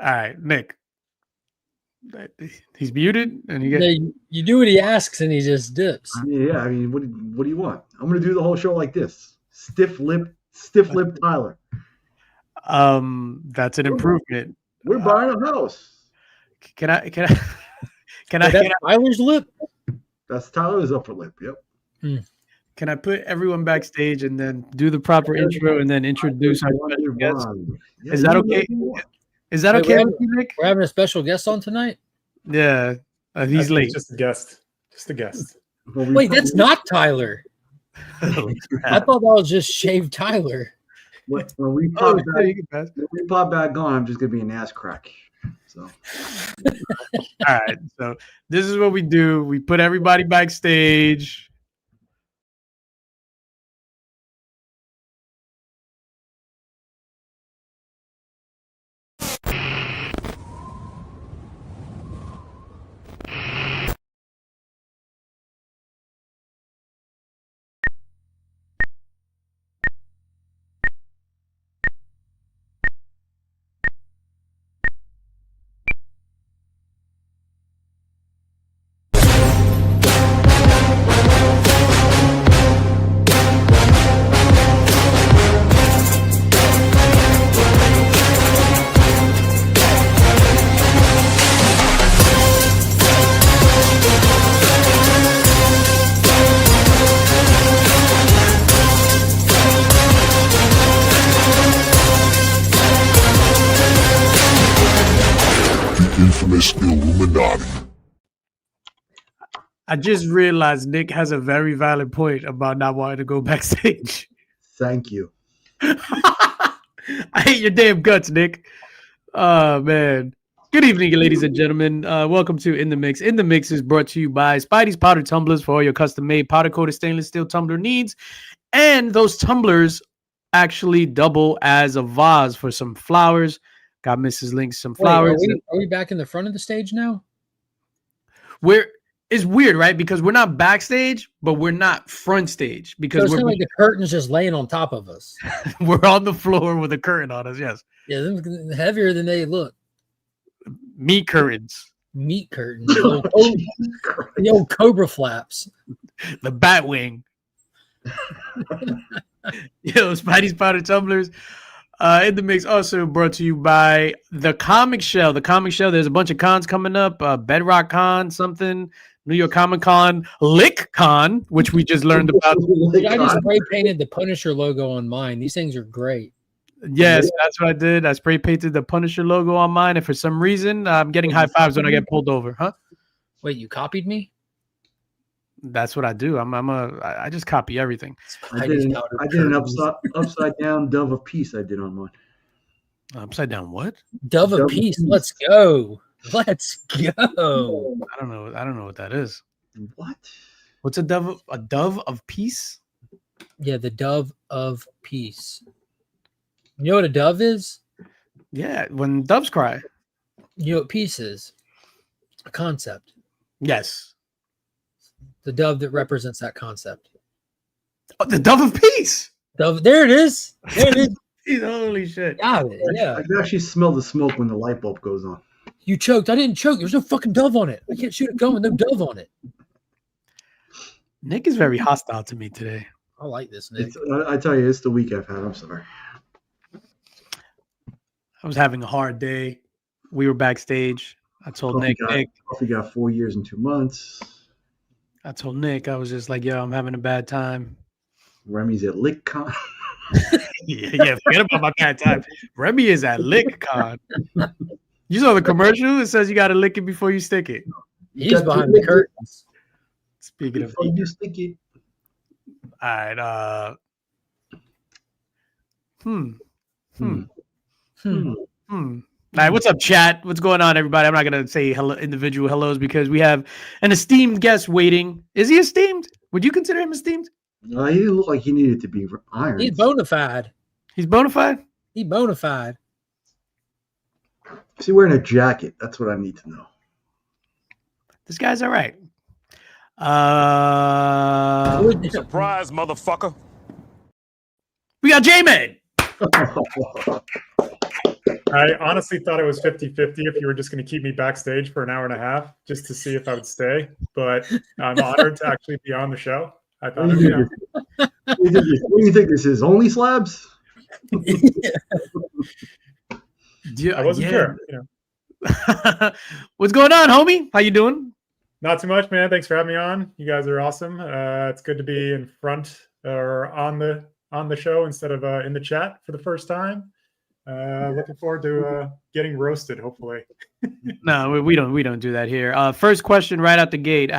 All right, Nick. He's muted, and you do what he asks, and he just dips. Yeah, I mean, what do you want? I'm gonna do the whole show like this. Stiff lip Tyler. That's an improvement. We're buying a house. Can I? Tyler's lip. That's Tyler's upper lip. Yep. Can I put everyone backstage and then do the proper intro and then introduce our special guest? Is that okay? Is that okay with you, Nick? We're having a special guest on tonight? Yeah. He's late. Just a guest. Just a guest. Wait, that's not Tyler. I thought that was just shaved Tyler. When we pop back on, I'm just gonna be an ass crack. So all right. So this is what we do. We put everybody backstage. Infamous Illuminati. I just realized Nick has a very valid point about not wanting to go backstage. Thank you. I hate your damn guts, Nick. Oh, man. Good evening, ladies and gentlemen. Welcome to In the Mix. In the Mix is brought to you by Spidey's Powder Tumblers for all your custom-made powder-coated stainless steel tumbler needs. And those tumblers actually double as a vase for some flowers. Got Mrs. Link some flowers. Wait, are we back in the front of the stage now? It's weird, right? Because we're not backstage, but we're not front stage. Because we're like the curtain's just laying on top of us. We're on the floor with a curtain on us, yes. Yeah, they're heavier than they look. Meat curtains. Meat curtains. The old cobra flaps. The bat wing. Yo, Spidey's Powder Tumblers. In the Mix also brought to you by the Comic Shell. The Comic Shell, there's a bunch of cons coming up. Bedrock Con, something, New York Comic Con, Lick Con, which we just learned about. I just spray painted the Punisher logo on mine. These things are great. Yes, that's what I did. I spray painted the Punisher logo on mine, and for some reason, I'm getting high fives when I get pulled over. Huh? Wait, you copied me? That's what I do. I just copy everything. I did an upside down dove of peace. I did on mine. Upside down what? Dove of peace. Let's go. Let's go. I don't know what that is. What? What's a dove? A dove of peace? Yeah, the dove of peace. You know what a dove is? Yeah, when doves cry. You know what peace is? A concept. Yes. The dove that represents that concept. Oh, the dove of peace. Dove. There it is. There it is. Holy shit. Got it. Yeah. I can actually smell the smoke when the light bulb goes on. You choked. I didn't choke. There's no fucking dove on it. I can't shoot a gun with no dove on it. Nick is very hostile to me today. I like this, Nick. I tell you, it's the week I've had. I'm sorry. I was having a hard day. We were backstage. I told Nick. Coffee got 4 years and 2 months. I told Nick, I was just like, yo, I'm having a bad time. Remy's at LickCon. yeah, forget about my bad time. Remy is at LickCon. You saw the commercial? It says you got to lick it before you stick it. He's behind the curtains. Speaking of you stick it. All right. All right, what's up, chat? What's going on, everybody? I'm not going to say individual hellos because we have an esteemed guest waiting. Is he esteemed? Would you consider him esteemed? No, he didn't look like he needed to be ironed. He's bona fide. He's bona fide? He's bona fide. Is he wearing a jacket? That's what I need to know. This guy's all right. Surprise, motherfucker. We got Jmed. I honestly thought it was 50-50 if you were just going to keep me backstage for an hour and a half just to see if I would stay. But I'm honored to actually be on the show. I thought, What do you think this is? Only slabs? Yeah, I wasn't sure. What's going on, homie? How you doing? Not too much, man. Thanks for having me on. You guys are awesome. It's good to be in front or on the show instead of in the chat for the first time. Looking forward to getting roasted, hopefully. No, we don't do that here. First question right out the gate.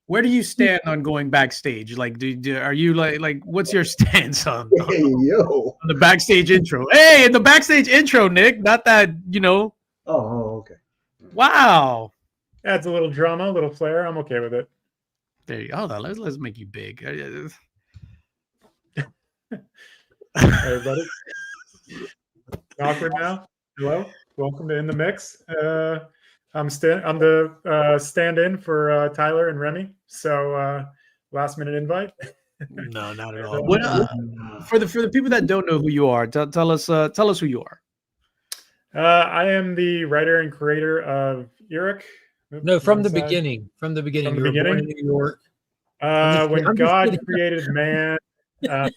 Where do you stand on going backstage? Like, are you like what's your stance on Yo. on the backstage intro? Hey, the backstage intro, Nick. Not that, Oh, okay. Wow. Adds a little drama, a little flair. I'm okay with it. There you go. Hold on. Let's make you big. Everybody. Awkward now. Hello. Welcome to In the Mix. I'm the stand-in for Tyler and Remy. So last minute invite. No, not at all. What, for the people that don't know who you are, tell us who you are. I am the writer and creator of Earic. No, from the beginning. From the beginning. From the beginning? Born in New York. When God created man. Yeah,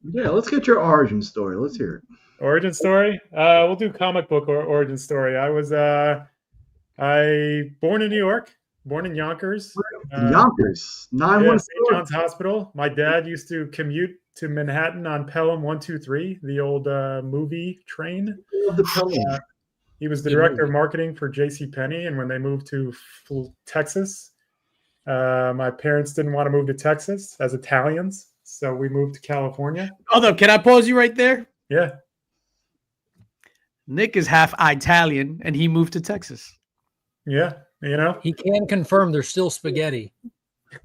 let's get your origin story. Let's hear it. Origin story? We'll do comic book or origin story. I was born in New York, born in Yonkers. Yonkers, 914. St. John's Hospital. My dad used to commute to Manhattan on Pelham 123, the old movie train. He was the director of marketing for JCPenney, and when they moved to Texas, my parents didn't want to move to Texas as Italians, so we moved to California. Although, can I pause you right there? Yeah. Nick is half Italian, and he moved to Texas. Yeah, he can confirm there's still spaghetti.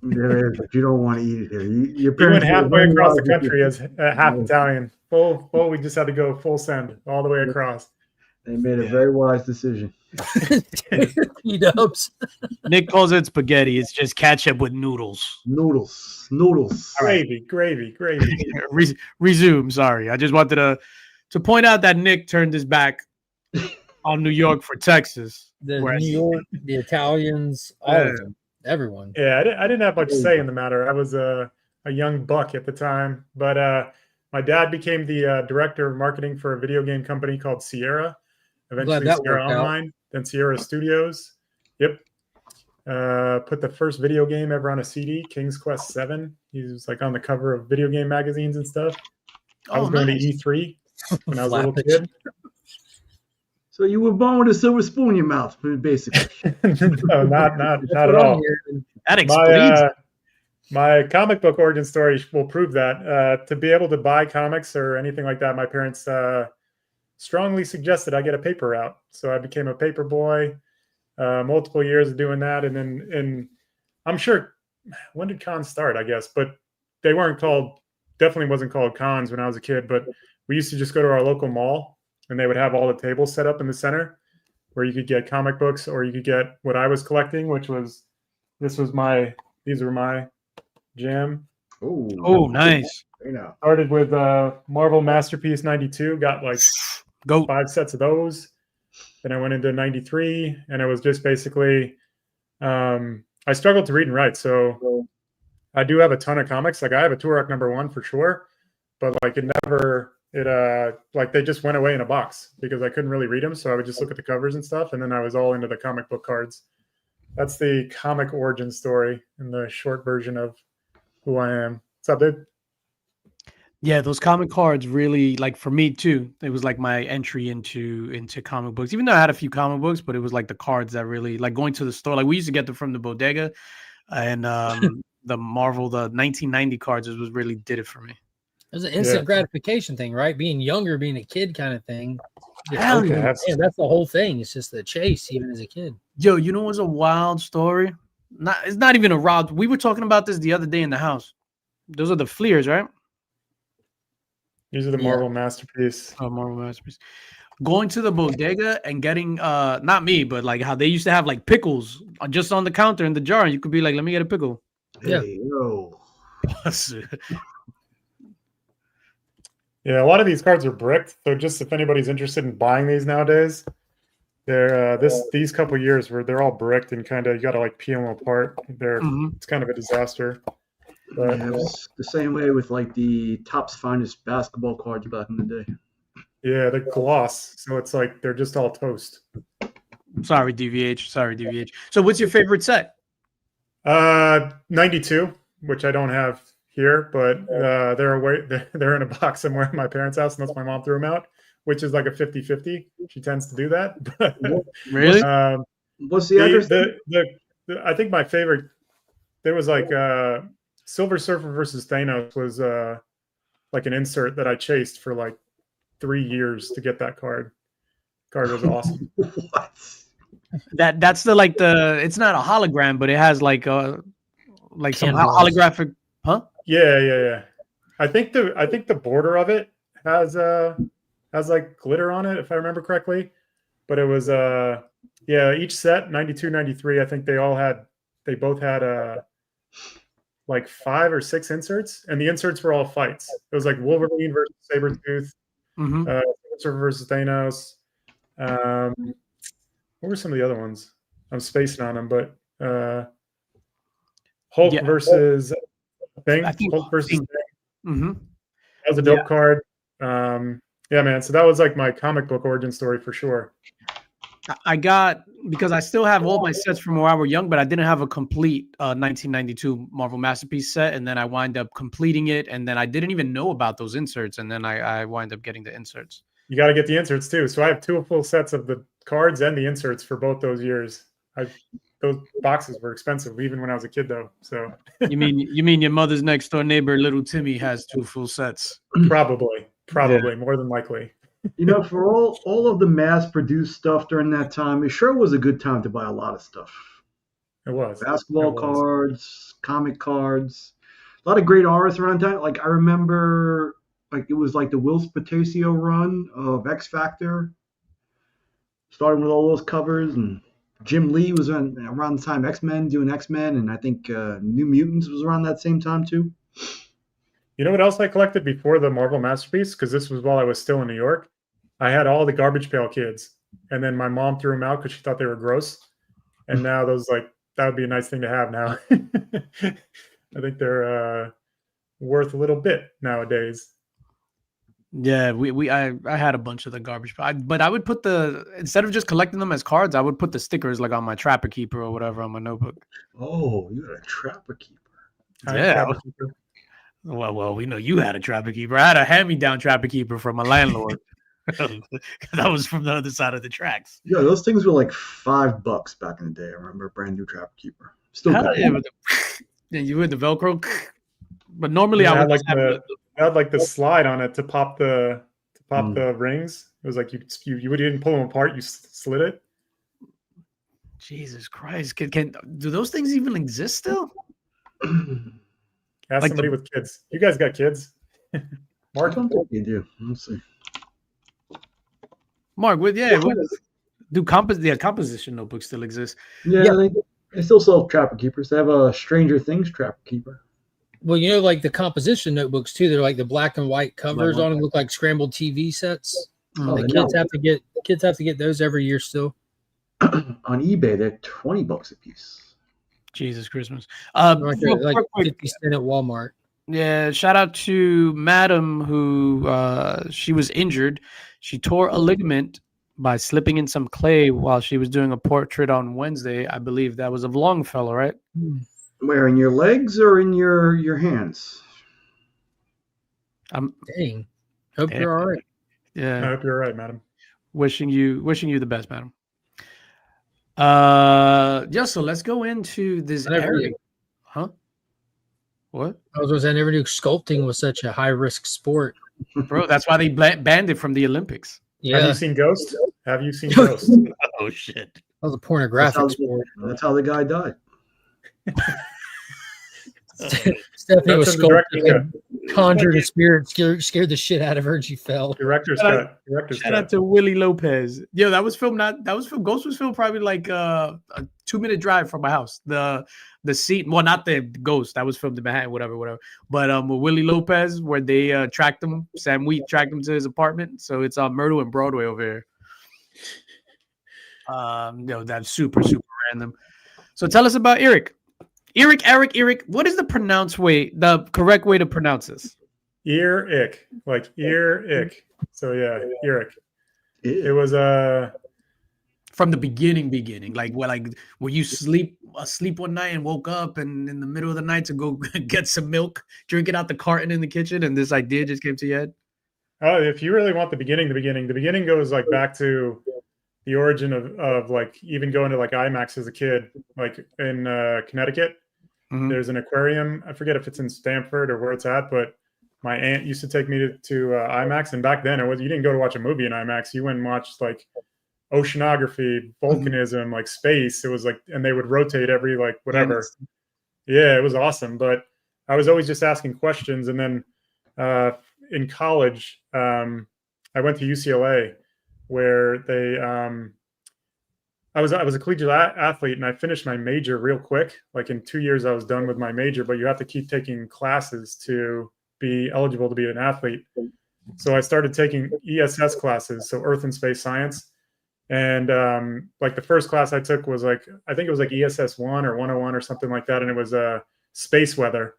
There is, but you don't want to eat it here. You went halfway across the country as half Italian. We just had to go full send all the way across. They made a very wise decision. T-dubs. Nick calls it spaghetti. It's just ketchup with noodles. Noodles. Gravy. Resume. Sorry, I just wanted to point out that Nick turned his back on New York for Texas. The New York, the Italians, all of them, everyone. Yeah, I didn't have much say in the matter. I was a young buck at the time, but my dad became the director of marketing for a video game company called Sierra. Eventually Sierra Online, then Sierra Studios. Yep. Put the first video game ever on a CD, King's Quest 7. He was like on the cover of video game magazines and stuff. I was going to E3 when I was a little kid. So you were born with a silver spoon in your mouth, basically. No, not at all. That explains. My comic book origin story will prove that. To be able to buy comics or anything like that, my parents strongly suggested I get a paper route. So I became a paper boy. Multiple years of doing that, and then I'm sure, when did cons start? I guess, but they weren't called. Definitely wasn't called cons when I was a kid. But we used to just go to our local mall, and they would have all the tables set up in the center, where you could get comic books, or you could get what I was collecting, which was these were my jam. Oh, nice. Started with Marvel Masterpiece 92. Got like 5 sets of those. Then I went into 93, and it was just basically, I struggled to read and write. So I do have a ton of comics. Like I have a Turok #1 for sure, but like they just went away in a box because I couldn't really read them. So I would just look at the covers and stuff. And then I was all into the comic book cards. That's the comic origin story in the short version of who I am. What's up, dude? Yeah, those comic cards really, like for me too, it was like my entry into comic books. Even though I had a few comic books, but it was like the cards that really, like going to the store. Like we used to get them from the bodega, and the Marvel, the 1990 cards was really did it for me. It was an instant gratification thing, right? Being younger, being a kid kind of thing. Hell yeah. That's the whole thing. It's just the chase, even as a kid. Yo, you know what's a wild story? It's not even a wild. We were talking about this the other day in the house. Those are the Fleers, right? These are the Marvel Masterpiece. Oh, Marvel Masterpiece. Going to the bodega and getting, not me, but like how they used to have like pickles just on the counter in the jar. And you could be like, let me get a pickle. Hey, yo. Yeah, a lot of these cards are bricked. So just if anybody's interested in buying these nowadays, they're these couple years where they're all bricked and kind of you got to like peel them apart. It's kind of a disaster. But Yeah, it was the same way with like the Topps Finest basketball cards back in the day. yeah, the gloss. So it's like they're just all toast. Sorry, DVH. So what's your favorite set? 92, which I don't have here, but they're in a box somewhere at my parents' house, unless my mom threw them out, which is like a 50-50. She tends to do that. Really? What's the address? I think my favorite, there was like Silver Surfer versus Thanos was like an insert that I chased for like 3 years to get that card. Card was awesome. What? That's it's not a hologram, but it has like some holographic, huh? Yeah. I think the border of it has like glitter on it, if I remember correctly. But it was each set 92, 93. I think they both had like 5 or 6 inserts, and the inserts were all fights. It was like Wolverine versus Sabretooth, Surfer versus Thanos. What were some of the other ones? I'm spacing on them, but Hulk versus Thing. Hulk versus Thing. Mm-hmm. That was a dope card. Yeah, man. So that was like my comic book origin story for sure. I got, because I still have all my sets from when I were young, but I didn't have a complete 1992 Marvel Masterpiece set, and then I wind up completing it, and then I didn't even know about those inserts, and then I wind up getting the inserts. You got to get the inserts too. So I have 2 full sets of the cards and the inserts for both those years. Those boxes were expensive even when I was a kid, though. So you mean your mother's next door neighbor, little Timmy, has 2 full sets? Probably more than likely. You know, for all of the mass-produced stuff during that time, it sure was a good time to buy a lot of stuff. It was basketball cards, comic cards, a lot of great artists around time. Like I remember, like it was like the Will Spataccio run of X Factor, starting with all those covers, and Jim Lee was around the time X-Men doing X-Men, and I think New Mutants was around that same time too. You know what else I collected before the Marvel Masterpiece? Because this was while I was still in New York. I had all the Garbage Pail Kids, and then my mom threw them out because she thought they were gross. And now that would be a nice thing to have now. I think they're worth a little bit nowadays. Yeah, I had a bunch of the Garbage Pail, but I would put instead of just collecting them as cards, I would put the stickers like on my Trapper Keeper or whatever on my notebook. Oh, you got a Trapper Keeper. Yeah. Well, we know you had a Trapper Keeper. I had a hand-me-down Trapper Keeper from my landlord. That was from the other side of the tracks. Yeah, those things were like $5 back in the day. I remember a brand new Trapper Keeper. Still got it. Yeah, you had the Velcro, but normally I would had like the slide on it to pop the rings. It was like you didn't pull them apart; you slid it. Jesus Christ! Can do those things even exist still? Ask somebody with kids. You guys got kids? Mark, I don't think you do. Let's see. Mark, do composition notebooks still exist? Yeah. They still sell Trapper Keepers. They have a Stranger Things Trapper Keeper. Well, you know, like the composition notebooks too. They're like the black and white covers on them, look like scrambled TV sets. Kids have to get those every year still. On eBay, they're $20 a piece. Jesus Christmas. Like 50 cents at Walmart. Yeah, shout out to Madam who she was injured. She tore a ligament by slipping in some clay while she was doing a portrait on Wednesday. I believe that was of Longfellow, right? Where, in your legs or in your hands? Dang. Hope you're all right. Yeah. I hope you're all right, madam. Wishing you the best, madam. So let's go into this area. Huh? What? I never knew sculpting was such a high-risk sport. Bro, that's why they banned it from the Olympics. Yeah. Have you seen Ghost? Oh, shit. That was a pornographic sport. That's how the guy died. Stephanie was That's in the director's sculpting, conjured a spirit, scared the shit out of her, and she fell. Director's Shout cut. Director's Shout out cut. to Willie Lopez. Yo, that was filmed. Ghost was filmed probably like a 2-minute drive from my house. The scene, well, not the Ghost. That was filmed in Manhattan, whatever. But with Willie Lopez, where they tracked him, Sam Wheat tracked him to his apartment. So it's on Myrtle and Broadway over here. That's super random. So tell us about Earic. Earic. What is the correct way to pronounce this? Earic, like Earic. So yeah, Earic. It was from the beginning. Like were you asleep one night and woke up and in the middle of the night to go get some milk, drink it out the carton in the kitchen, and this idea just came to your head? If you really want the beginning goes like back to the origin of like even going to like IMAX as a kid, like in Connecticut. Mm-hmm. There's an aquarium. I forget if it's in Stamford or where it's at, but my aunt used to take me to IMAX. And back then you didn't go to watch a movie in IMAX. You went and watched like oceanography, volcanism, like space. It was like, and they would rotate every like whatever. Yeah, it was awesome. But I was always just asking questions. And then in college, I went to UCLA where they I was a collegiate athlete, and I finished my major real quick. Like in 2 years, I was done with my major, but you have to keep taking classes to be eligible to be an athlete. So I started taking ESS classes, so Earth and Space Science. And like the first class I took was like, I think it was like ESS 1 or 101 or something like that. And it was space weather.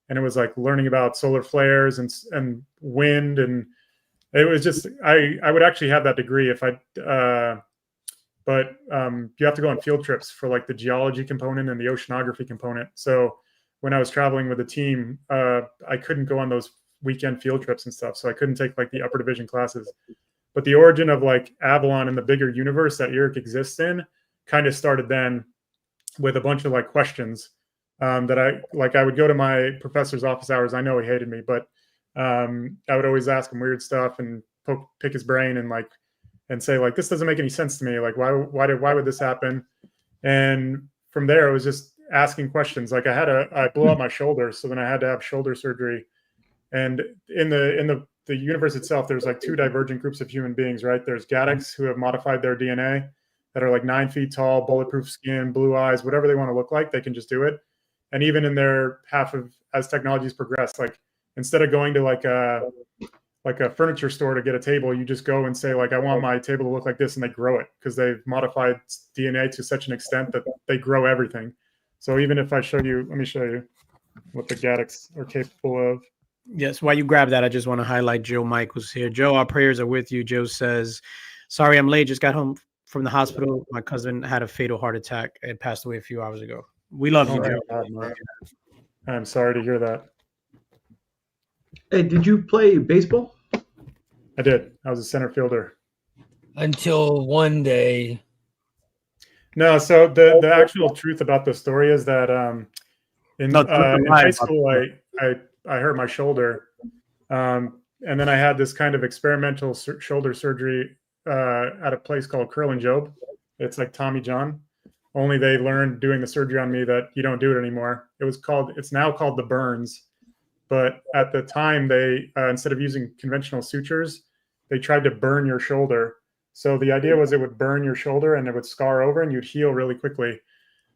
And it was like learning about solar flares and wind. And it was just, I would actually have that degree if but you have to go on field trips for like the geology component and the oceanography component. So when I was traveling with the team, I couldn't go on those weekend field trips and stuff. So I couldn't take like the upper division classes. But the origin of like Avalon and the bigger universe that Earic exists in kind of started then with a bunch of like questions that I would go to my professor's office hours. I know he hated me, but I would always ask him weird stuff and pick his brain and say like, this doesn't make any sense to me. Like, why would this happen? And from there, it was just asking questions. Like I blew out my shoulder. So then I had to have shoulder surgery. And in the universe itself, there's like two divergent groups of human beings, right? There's Gaddics who have modified their DNA that are like 9 feet tall, bulletproof skin, blue eyes, whatever they want to look like, they can just do it. And even in their as technologies progress, like instead of going to like a furniture store to get a table, you just go and say like, I want my table to look like this, and they grow it because they've modified DNA to such an extent that they grow everything. So even if I show you, let me show you what the Gaddics are capable of. Yes, while you grab that, I just want to highlight Joe Michaels here. Joe, our prayers are with you. Joe says, sorry, I'm late. Just got home from the hospital. My cousin had a fatal heart attack and passed away a few hours ago. We love you, Joe. God, I'm sorry to hear that. Hey, did you play baseball? I did. I was a center fielder. Until one day. No, so the actual truth about the story is that in high school, I hurt my shoulder. And then I had this kind of experimental shoulder surgery at a place called Curl and Job. It's like Tommy John. Only they learned doing the surgery on me that you don't do it anymore. It's now called the Burns. But at the time, they instead of using conventional sutures, they tried to burn your shoulder. So the idea was it would burn your shoulder and it would scar over and you'd heal really quickly.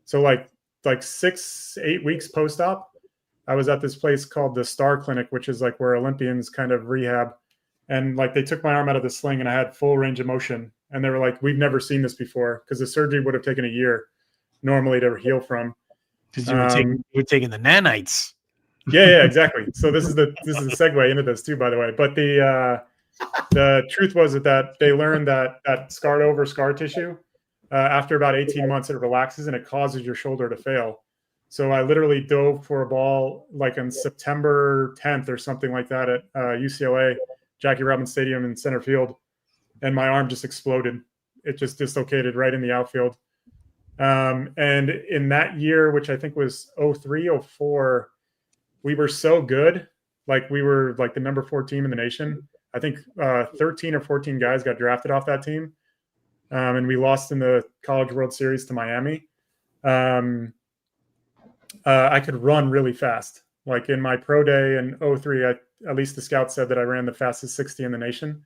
So like 6-8 weeks post-op, I was at this place called the Star Clinic, which is like where Olympians kind of rehab. And like they took my arm out of the sling and I had full range of motion. And they were like, we've never seen this before, because the surgery would have taken a year normally to heal from. Because you were taking the nanites. Yeah, exactly. So this is the segue into this too, by the way. But the truth was that they learned that scarred over scar tissue, after about 18 months, it relaxes and it causes your shoulder to fail. So I literally dove for a ball like on September 10th or something like that at UCLA, Jackie Robinson Stadium in center field, and my arm just exploded. It just dislocated right in the outfield. And in that year, which I think was 03, 04, we were so good. Like we were like the number 4 team in the nation. I think 13 or 14 guys got drafted off that team. And we lost in the College World Series to Miami. I could run really fast. Like in my pro day in 03, at least the scout said that I ran the fastest 60 in the nation.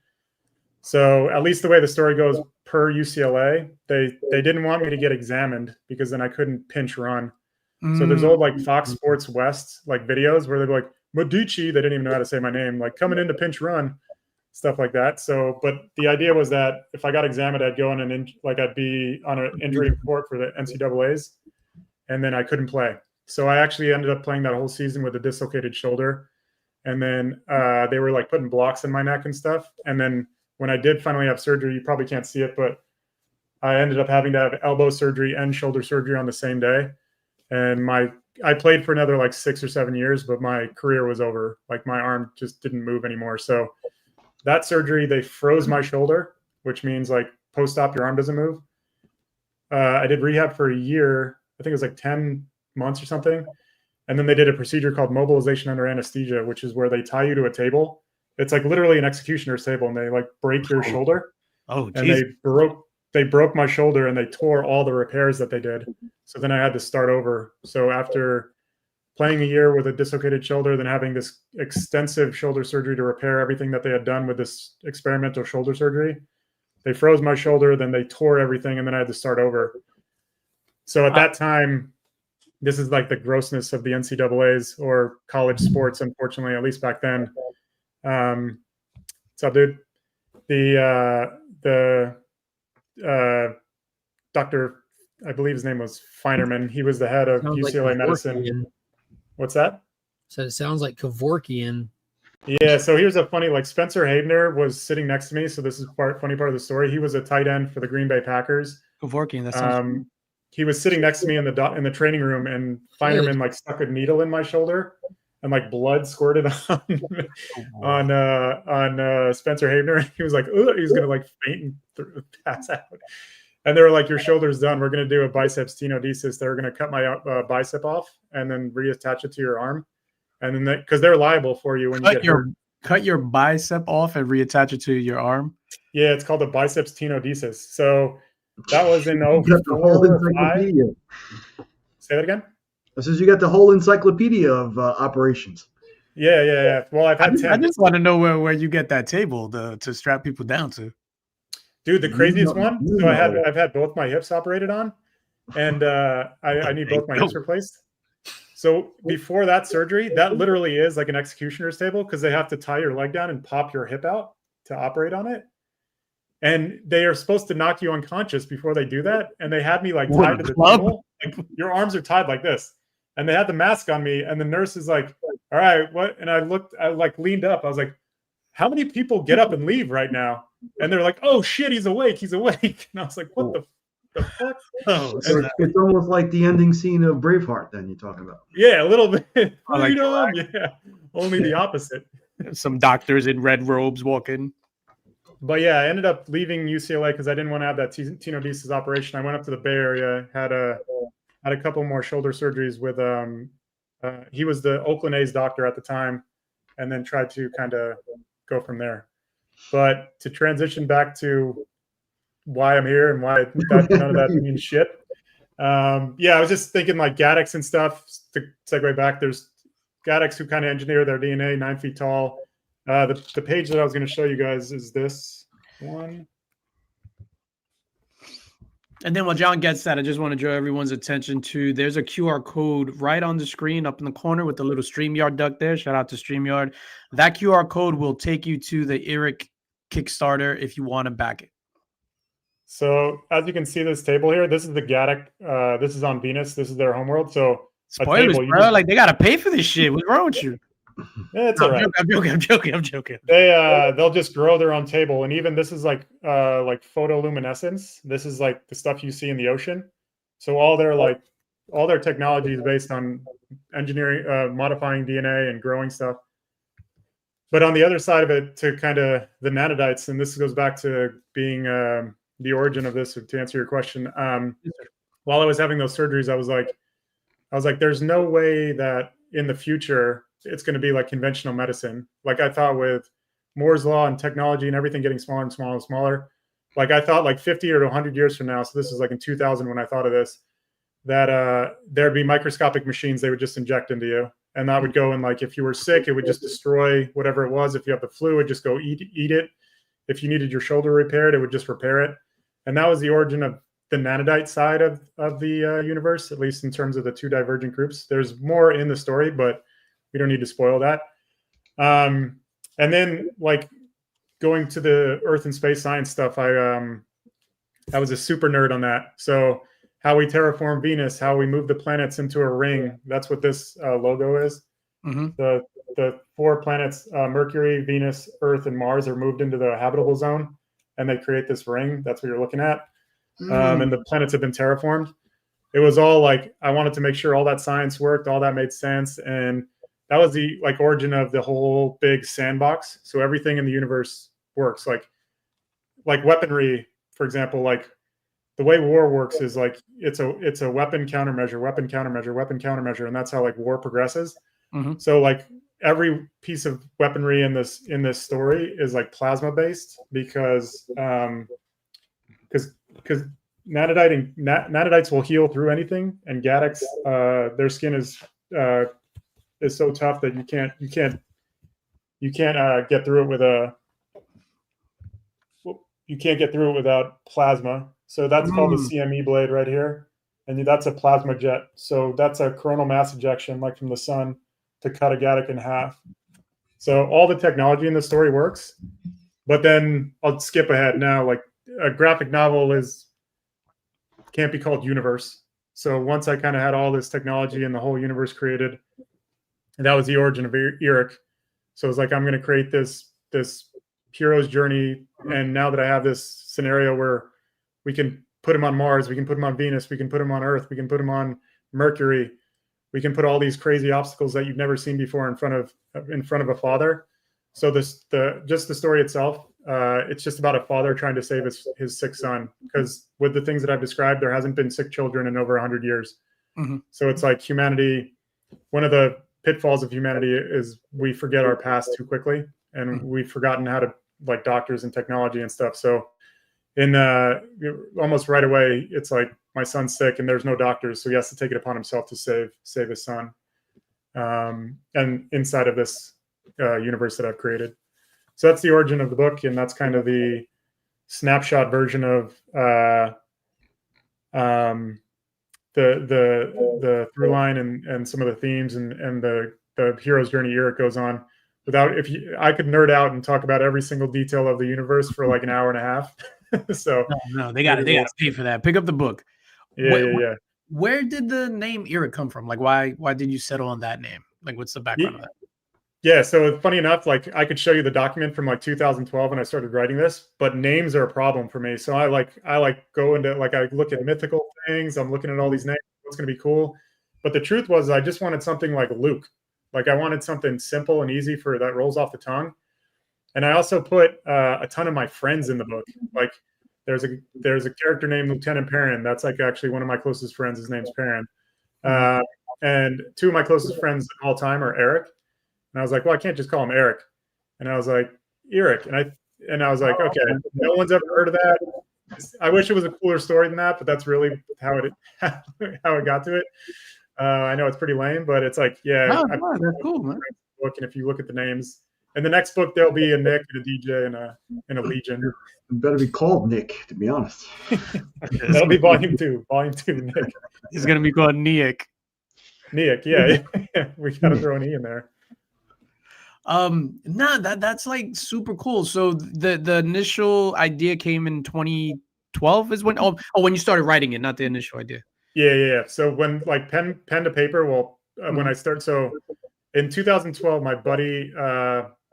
So at least the way the story goes, per UCLA, they didn't want me to get examined because then I couldn't pinch run. So there's old like Fox Sports West like videos where they're like, Medici, they didn't even know how to say my name, like coming in to pinch run, stuff like that. So, but the idea was that if I got examined, I'd go on I'd be on an injury report for the NCAAs, and then I couldn't play. So I actually ended up playing that whole season with a dislocated shoulder. And then they were like putting blocks in my neck and stuff. And then when I did finally have surgery, you probably can't see it, but I ended up having to have elbow surgery and shoulder surgery on the same day. And I played for another like 6 or 7 years, but my career was over. Like my arm just didn't move anymore. So that surgery, they froze my shoulder, which means like post-op, your arm doesn't move. I did rehab for a year. I think it was like 10 months or something. And then they did a procedure called mobilization under anesthesia, which is where they tie you to a table. It's like literally an executioner's table, and they like break your shoulder. Oh, and they broke my shoulder, and they tore all the repairs that they did. So then I had to start over. So after playing a year with a dislocated shoulder, then having this extensive shoulder surgery to repair everything that they had done with this experimental shoulder surgery, they froze my shoulder, then they tore everything, and then I had to start over. So at that time, this is like the grossness of the NCAAs or college sports, unfortunately, at least back then. What's up, dude? The Dr. I believe his name was Feinerman. He was the head of UCLA like medicine. What's that? So it sounds like Kevorkian. Yeah. So here's a funny, like Spencer Havner was sitting next to me. So this is funny part of the story. He was a tight end for the Green Bay Packers. Kevorkian, that sounds he was sitting next to me in the training room, and Feinerman like stuck a needle in my shoulder, and like blood squirted on Spencer Havner. He was like, "Ugh," he was gonna like faint and pass out. And they were like, "Your shoulder's done. We're gonna do a biceps tenodesis. They're gonna cut my bicep off and then reattach it to your arm, and then because they're liable for you when you get hurt." Cut your bicep off and reattach it to your arm. Yeah, it's called a biceps tenodesis. So that was in You got the whole encyclopedia. Say that again. This is you got the whole encyclopedia of operations. Yeah. Well, I just want to know where you get that table to strap people down to. Dude, the craziest one. So I've had both my hips operated on, and I need both my hips replaced. So before that surgery, that literally is like an executioner's table because they have to tie your leg down and pop your hip out to operate on it. And they are supposed to knock you unconscious before they do that. And they had me like tied to the table. Like, your arms are tied like this. And they had the mask on me. And the nurse is like, "All right, what?" And I like leaned up. I was like, "How many people get up and leave right now?" And they're like, "Oh shit, he's awake. He's awake." And I was like, "What the fuck?" Oh, it's almost like the ending scene of Braveheart. Then you're talking about. Yeah, a little bit. Like Yeah, only the opposite. Some doctors in red robes walking. But yeah, I ended up leaving UCLA because I didn't want to have that tenodesis operation. I went up to the Bay Area, had a couple more shoulder surgeries with he was the Oakland A's doctor at the time, and then tried to kind of go from there. But to transition back to why I'm here and why none of that means shit. Yeah, I was just thinking like Gaddix and stuff. To segue back, there's Gaddix who kind of engineer their DNA, 9 feet tall. The page that I was going to show you guys is this one. And then while John gets that, I just want to draw everyone's attention to there's a QR code right on the screen up in the corner with the little StreamYard duck there. Shout out to StreamYard. That QR code will take you to the Earic Kickstarter if you want to back it. So as you can see this table here, this is the Gaddic. This is on Venus. This is their homeworld. So spoilers, bro. Like they got to pay for this shit. What's wrong with you? Yeah, it's all right. I'm joking. They'll just grow their own table, and even this is like photoluminescence. This is like the stuff you see in the ocean. So all their technology is based on engineering, modifying DNA and growing stuff. But on the other side of it, to kind of the nanodytes, and this goes back to being the origin of this. To answer your question, while I was having those surgeries, I was like, there's no way that in the future it's going to be like conventional medicine. Like I thought with Moore's law and technology and everything getting smaller and smaller and smaller, like I thought like 50 or 100 years from now, so this is like in 2000 when I thought of this, that there'd be microscopic machines they would just inject into you and that would go and like if you were sick, it would just destroy whatever it was. If you have the flu, it would just go eat it. If you needed your shoulder repaired, it would just repair it. And that was the origin of the nanodite side of the universe, at least in terms of the two divergent groups. There's more in the story, but we don't need to spoil that. And then like going to the Earth and space science stuff, I was a super nerd on that. So how we terraform Venus, how we move the planets into a ring. That's what this logo is. The 4 planets, Mercury, Venus, Earth, and Mars, are moved into the habitable zone, and they create this ring. That's what you're looking at. And the planets have been terraformed. It was all like, I wanted to make sure all that science worked, all that made sense. And that was the like origin of the whole big sandbox. So everything in the universe works. Like weaponry, for example, like the way war works is like it's a weapon countermeasure, weapon countermeasure, weapon countermeasure, and that's how like war progresses. So like every piece of weaponry in this story is like plasma based because nanotites will heal through anything, and Gaddics, their skin is so tough that you can't get through it without plasma. So that's called the CME blade right here, and that's a plasma jet. So that's a coronal mass ejection, like from the sun, to cut a Gaddic in half. So all the technology in the story works, but then I'll skip ahead now. Like a graphic novel can't be called universe. So once I kind of had all this technology and the whole universe created, and that was the origin of Earic. So it was like, I'm going to create this hero's journey. And now that I have this scenario where we can put him on Mars, we can put him on Venus, we can put him on Earth, we can put him on Mercury, we can put all these crazy obstacles that you've never seen before in front of a father. So the story itself, it's just about a father trying to save his sick son, because with the things that I've described, there hasn't been sick children in over 100 years. So it's like humanity, one of the pitfalls of humanity is we forget our past too quickly, and we've forgotten how to, like, doctors and technology and stuff. So in almost right away, it's like, my son's sick and there's no doctors, so he has to take it upon himself to save his son. And inside of this universe that I've created. So that's the origin of the book, and that's kind of the snapshot version of the through line and some of the themes and the hero's journey Earic goes on. I could nerd out and talk about every single detail of the universe for like an hour and a half. So no, they got to pay for that. Pick up the book. Yeah. Where did the name Earic come from? Like, why did you settle on that name? Like, what's the background of that? Yeah, so funny enough, like I could show you the document from like 2012 when I started writing this, but names are a problem for me. So I go into, like, I look at mythical things. I'm looking at all these names. What's going to be cool? But the truth was, I just wanted something like Luke. Like, I wanted something simple and easy that rolls off the tongue. And I also put a ton of my friends in the book. Like, there's a character named Lieutenant Perrin. That's like actually one of my closest friends. His name's Perrin. And two of my closest friends of all time are Earic. And I was like, well, I can't just call him Earic. And I was like, Earic. And I was like, okay, no one's ever heard of that. I wish it was a cooler story than that, but that's really how it got to it. I know it's pretty lame, but it's like, yeah. That's cool, man. Book, and if you look at the names, in the next book, there'll be a Nick and a DJ and a Legion. It better be called Nick, to be honest. That'll be volume 2. Volume 2, Nick. It's gonna be called Nick. Nick, yeah. We gotta throw an E in there. That's like super cool. So the initial idea came in 2012 is when when you started writing it, not the initial idea. Yeah. So when, like, pen to paper, when I start, so in 2012, my buddy,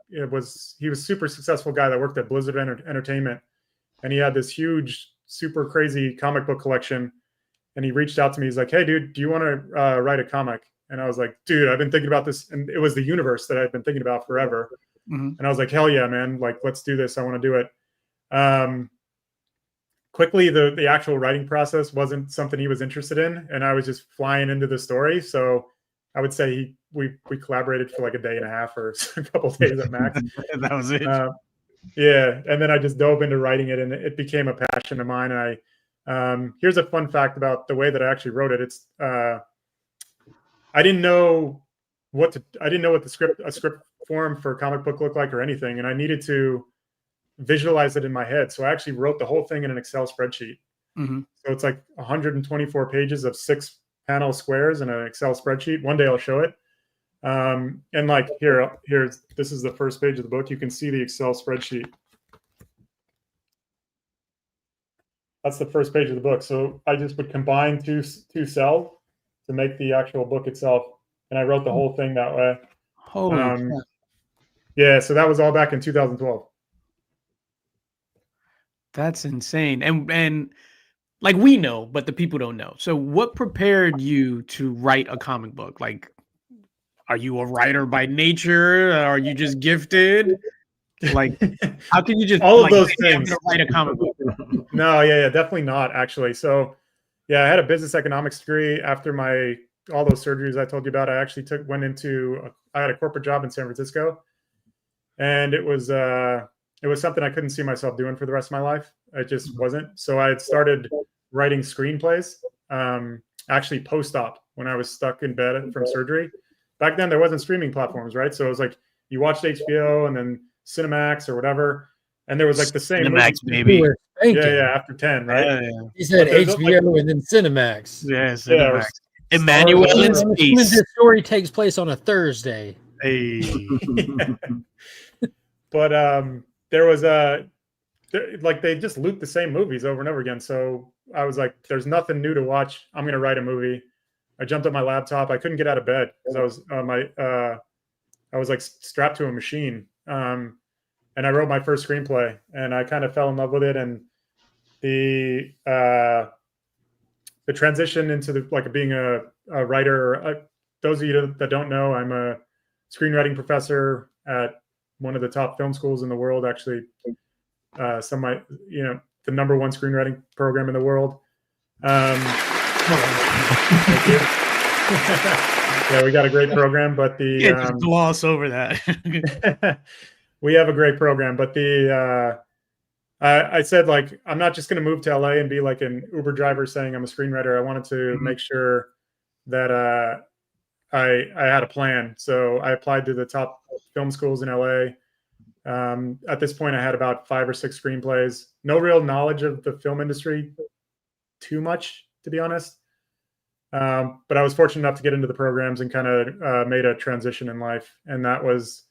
he was a super successful guy that worked at Blizzard Entertainment, and he had this huge, super crazy comic book collection. And he reached out to me. He's like, "Hey, dude, do you want to write a comic?" And I was like, "Dude, I've been thinking about this," and it was the universe that I've been thinking about forever. And I was like, "Hell yeah, man! Like, let's do this. I want to do it." Quickly, the actual writing process wasn't something he was interested in, and I was just flying into the story. So I would say we collaborated for like a day and a half or a couple of days at max. That was it. Yeah, and then I just dove into writing it, and it became a passion of mine. And here's a fun fact about the way that I actually wrote it. It's I didn't know I didn't know what a script form for a comic book looked like or anything, and I needed to visualize it in my head. So I actually wrote the whole thing in an Excel spreadsheet. Mm-hmm. So it's like 124 pages of 6-panel squares in an Excel spreadsheet. One day I'll show it. And like here's this is the first page of the book. You can see the Excel spreadsheet. That's the first page of the book. So I just would combine two cells to make the actual book itself. And I wrote the whole thing that way. Holy crap. Yeah, so that was all back in 2012. That's insane. And like we know, but the people don't know. So what prepared you to write a comic book? Like, are you a writer by nature? Are you just gifted? Like, how can you just all of like, those hey, things? I'm gonna write a comic book. No, yeah, definitely not actually. So yeah, I had a business economics degree after all those surgeries I told you about. I actually I had a corporate job in San Francisco, and it was something I couldn't see myself doing for the rest of my life. It just wasn't. So I had started writing screenplays, actually post-op when I was stuck in bed from surgery. Back then there wasn't streaming platforms, right? So it was like you watched HBO and then Cinemax or whatever, and there was like the same Cinemax, movie. baby. Yeah, after 10, right? Yeah. He said HBO and then Cinemax. Yeah, Cinemax. Yeah, Emmanuel in I'm assuming space. this story takes place on a Thursday. Hey. But there was like they just looped the same movies over and over again. So I was like, there's nothing new to watch. I'm gonna write a movie. I jumped on my laptop. I couldn't get out of bed because I was like strapped to a machine. And I wrote my first screenplay, and I kind of fell in love with it. And the transition into being a writer. Those of you that don't know, I'm a screenwriting professor at one of the top film schools in the world. Actually, the number one screenwriting program in the world. Thank you. Yeah, we got a great program, but just gloss over that. We have a great program, but I said, like, I'm not just going to move to LA and be like an Uber driver saying I'm a screenwriter. I wanted to make sure that I had a plan. So I applied to the top film schools in LA. At this point, I had about 5 or 6 screenplays. No real knowledge of the film industry too much, to be honest. But I was fortunate enough to get into the programs and kind of made a transition in life. And that was,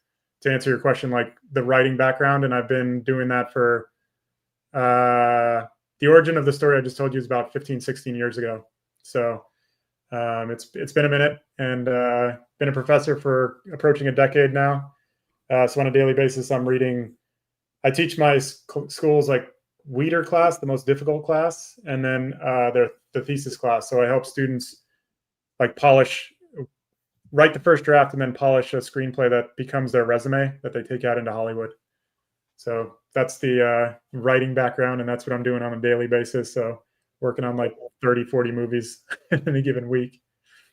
to answer your question, like the writing background. And I've been doing that for the origin of the story I just told you is about 15, 16 years ago. So it's been a minute, and been a professor for approaching a decade now. So on a daily basis, I teach my schools like Weeder class, the most difficult class, and then the thesis class. So I help students like write the first draft and then polish a screenplay that becomes their resume that they take out into Hollywood. So that's the writing background, and that's what I'm doing on a daily basis. So working on like 30, 40 movies in any given week.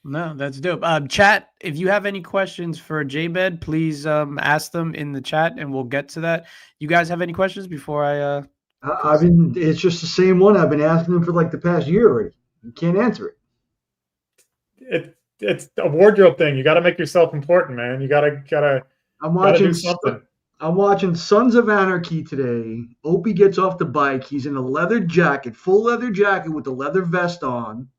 No, that's dope. Chat, if you have any questions for Jmed, please ask them in the chat, and we'll get to that. You guys have any questions before it's just the same one I've been asking them for like the past year already. You can't answer it. It's a wardrobe thing. You got to make yourself important, man. You gotta do something. I'm watching Sons of Anarchy today. Opie gets off the bike. He's in a leather jacket, full leather jacket with the leather vest on.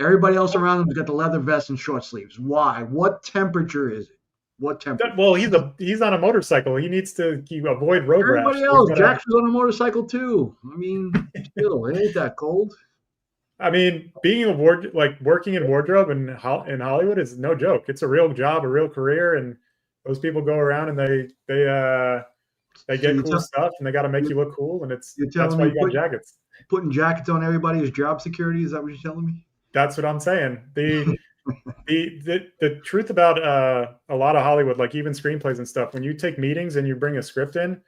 Everybody else around him's got the leather vest and short sleeves. Why? What temperature is it? What temperature? Well, he's on a motorcycle. He needs to avoid road rash. Everybody else, Jackson's on a motorcycle too. I mean, still, it ain't that cold. I mean, being working in wardrobe in Hollywood is no joke. It's a real job, a real career, and those people go around and they get cool stuff, and they got to make you look cool, and that's why you got jackets. Putting jackets on everybody is job security. Is that what you're telling me? That's what I'm saying. The truth about a lot of Hollywood, like even screenplays and stuff, when you take meetings and you bring a script in,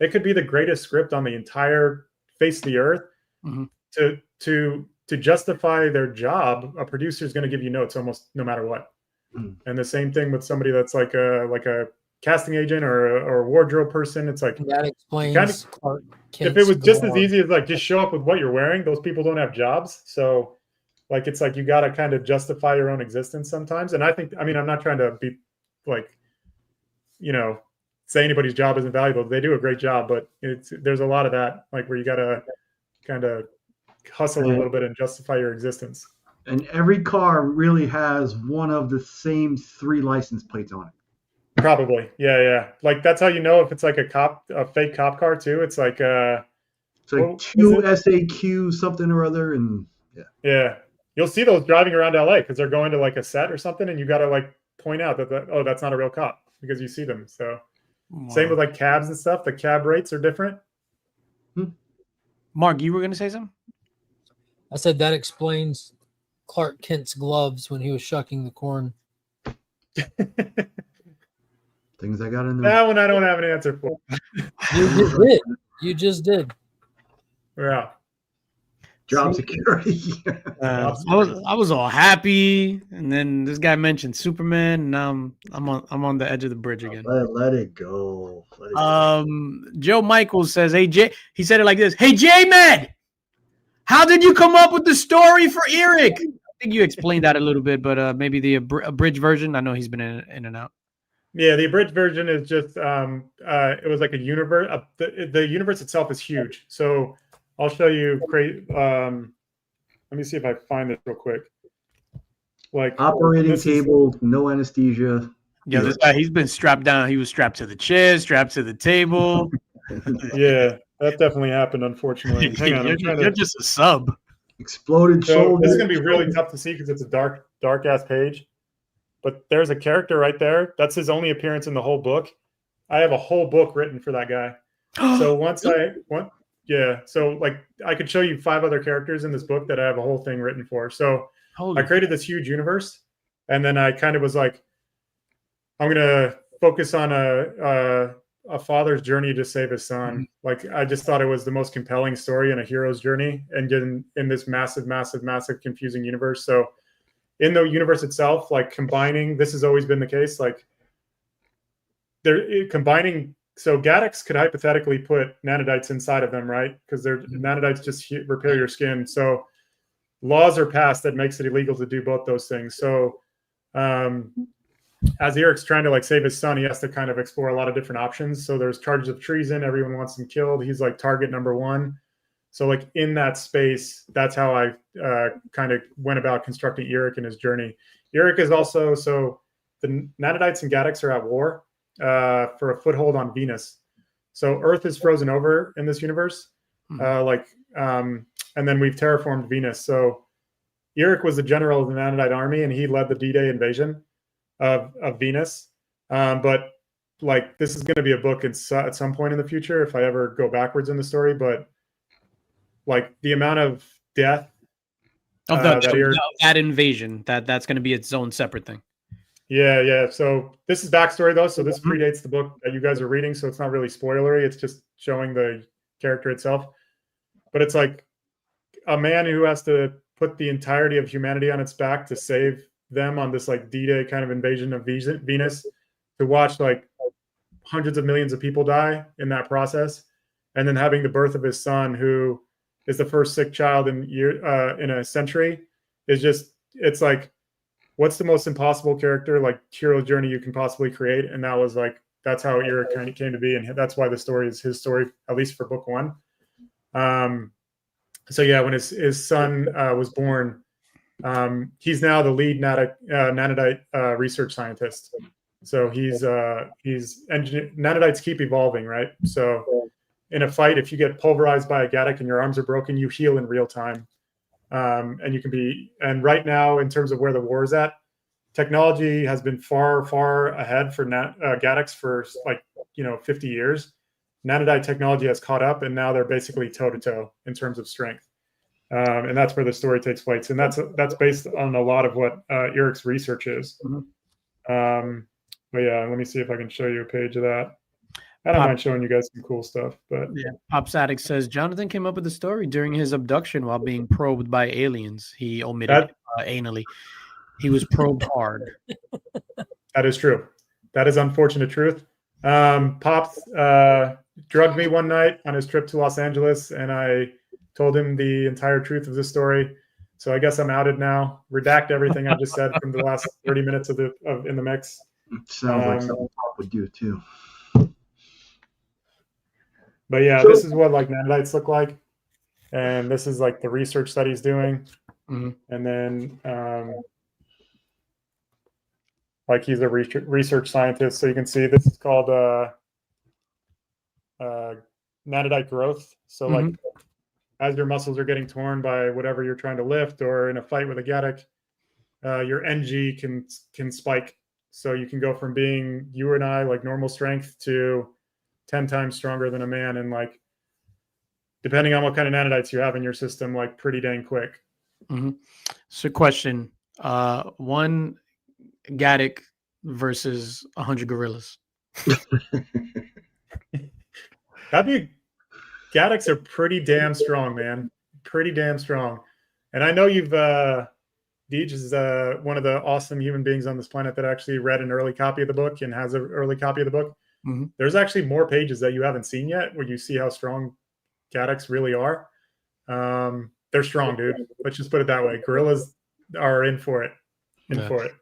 it could be the greatest script on the entire face of the earth. Mm-hmm. To justify their job, a producer is going to give you notes almost no matter what. Mm. And the same thing with somebody that's like a casting agent or a wardrobe person. It's like that explains. If it was just as easy as like just show up with what you're wearing, those people don't have jobs. So Like it's like you got to kind of justify your own existence sometimes. And I think, I mean, I'm not trying to be like, you know, say anybody's job isn't valuable. They do a great job, but there's a lot of that, like where you got to kind of hustle a little bit and justify your existence. And every car really has one of the same 3 license plates on it. Probably. Yeah. Like that's how you know if it's like a fake cop car too. It's like it's like 2 SAQ something or other, and yeah. You'll see those driving around LA because they're going to like a set or something, and you got to like point out that oh, that's not a real cop because you see them. So same with like cabs and stuff. The cab rates are different. Mark, you were gonna say something? I said that explains Clark Kent's gloves when he was shucking the corn. Things I got in there. That one I don't have an answer for. You just did. Yeah. Job security. I was all happy, and then this guy mentioned Superman, and now I'm on the edge of the bridge again. Let it go. Let it go. Joe Michaels says, "Hey Jay," he said it like this: "Hey Jmed, how did you come up with the story for Earic?" I think you explained that a little bit, but maybe the abridged version. I know he's been in and out. Yeah, the abridged version is just it was like a universe. The universe itself is huge, so I'll show you. Let me see if I find this real quick. Like operating table, no anesthesia. Yeah, this guy, he's been strapped down. He was strapped to the chair, strapped to the table. Yeah, that definitely happened, unfortunately. Hang on, you're just a sub. Exploded shoulder. This is gonna be really tough to see because it's a dark ass page. But there's a character right there. That's his only appearance in the whole book. I have a whole book written for that guy. So so like I could show you 5 other characters in this book that I have a whole thing written for. So I created this huge universe, and then I kind of was like, I'm gonna focus on a father's journey to save his son. Mm-hmm. Like I just thought it was the most compelling story in a hero's journey, and getting in this massive, confusing universe. So in the universe itself, like combining, this has always been the case. Like they're combining. So Gaddix could hypothetically put nanodytes inside of them, right? Because they're nanodytes just repair your skin. So laws are passed that makes it illegal to do both those things. So as Earic's trying to like save his son, he has to kind of explore a lot of different options. So there's charges of treason. Everyone wants him killed. He's like target number 1. So like in that space, that's how I kind of went about constructing Earic and his journey. Earic is also, so the nanodytes and Gaddix are at war for a foothold on Venus. So Earth is frozen over in this universe. And then we've terraformed Venus. So Earic was the general of the nanodite army, and he led the D-Day invasion of Venus. But like this is going to be a book at some point in the future if I ever go backwards in the story. But like the amount of death of that invasion, that's going to be its own separate thing. Yeah. So this is backstory though. So this predates the book that you guys are reading. So it's not really spoilery. It's just showing the character itself. But it's like a man who has to put the entirety of humanity on its back to save them on this like D-Day kind of invasion of Venus, to watch like hundreds of millions of people die in that process. And then having the birth of his son, who is the first sick child in a century, is just, it's like, what's the most impossible character, like hero journey you can possibly create? And that was like, that's how Earic kind of came to be. And that's why the story is his story, at least for book 1. So yeah, when his son was born, he's now the lead nanodite research scientist. So nanodytes keep evolving, right? So in a fight, if you get pulverized by a Gaddic and your arms are broken, you heal in real time. And you can and right now, in terms of where the war is at, technology has been far, far ahead for Gaddics for 50 years. Nanodite technology has caught up, and now they're basically toe-to-toe in terms of strength. And that's where the story takes place. And that's based on a lot of what Eric's research is. Mm-hmm. But yeah, let me see if I can show you a page of that. I don't mind showing you guys some cool stuff, but yeah. Pops Addict says Jonathan came up with the story during his abduction while being probed by aliens. He omitted anally. He was probed hard. That is true. That is unfortunate truth. Pops drugged me one night on his trip to Los Angeles, and I told him the entire truth of the story. So I guess I'm outed now. Redact everything I just said from the last 30 minutes of In the Mix. It sounds like something Pop would do too. But yeah, this is what like nanites look like. And this is like the research that he's doing. Mm-hmm. And then like he's a research scientist. So you can see this is called nanodite growth. So like as your muscles are getting torn by whatever you're trying to lift or in a fight with a gaddic, your NG can spike. So you can go from being you and I like normal strength to 10 times stronger than a man, and like depending on what kind of nanidites you have in your system, like pretty dang quick. So question, one gaddic versus 100 gorillas. Gaddics are pretty damn strong, man. Pretty damn strong. And I know you've Deej is one of the awesome human beings on this planet that actually read an early copy of the book and has an early copy of the book. There's actually more pages that you haven't seen yet where you see how strong gaddics really are. They're strong, dude. Let's just put it that way. Gorillas are in for it. For it.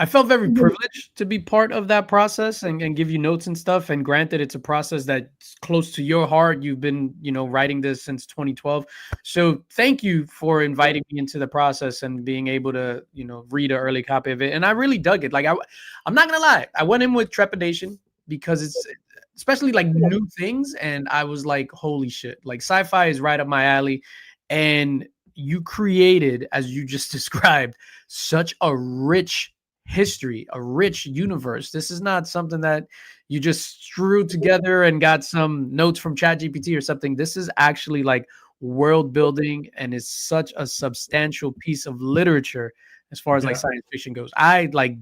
I felt very privileged to be part of that process and give you notes and stuff. And granted, it's a process that's close to your heart. You've been, writing this since 2012. So thank you for inviting me into the process and being able to, read an early copy of it. And I really dug it. Like, I'm not going to lie. I went in with trepidation because it's especially like new things. And I was like, holy shit, like sci-fi is right up my alley. And you created, as you just described, such a rich history, a rich universe. This is not something that you just strew together and got some notes from ChatGPT or something. This is actually like world building, and is such a substantial piece of literature as far as like science fiction goes. I like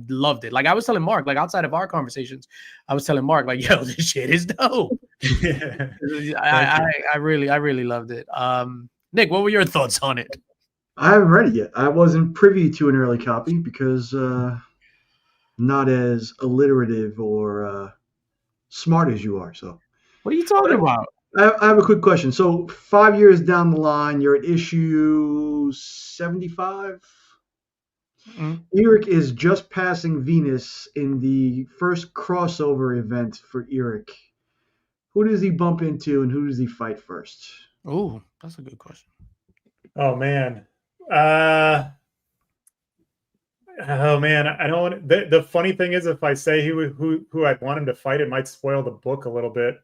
loved it. Like I was telling Mark, like outside of our conversations, I was telling Mark, like, yo, this shit is dope. I really loved it. Nick, what were your thoughts on it? I haven't read it yet. I wasn't privy to an early copy because not as alliterative or smart as you are. So, what are you talking about? I have a quick question. So, 5 years down the line, you're at issue 75. Earic is just passing Venus in the first crossover event for Earic. Who does he bump into, and who does he fight first? Oh, that's a good question. Oh man. I don't want. The funny thing is, if I say who I'd want him to fight, it might spoil the book a little bit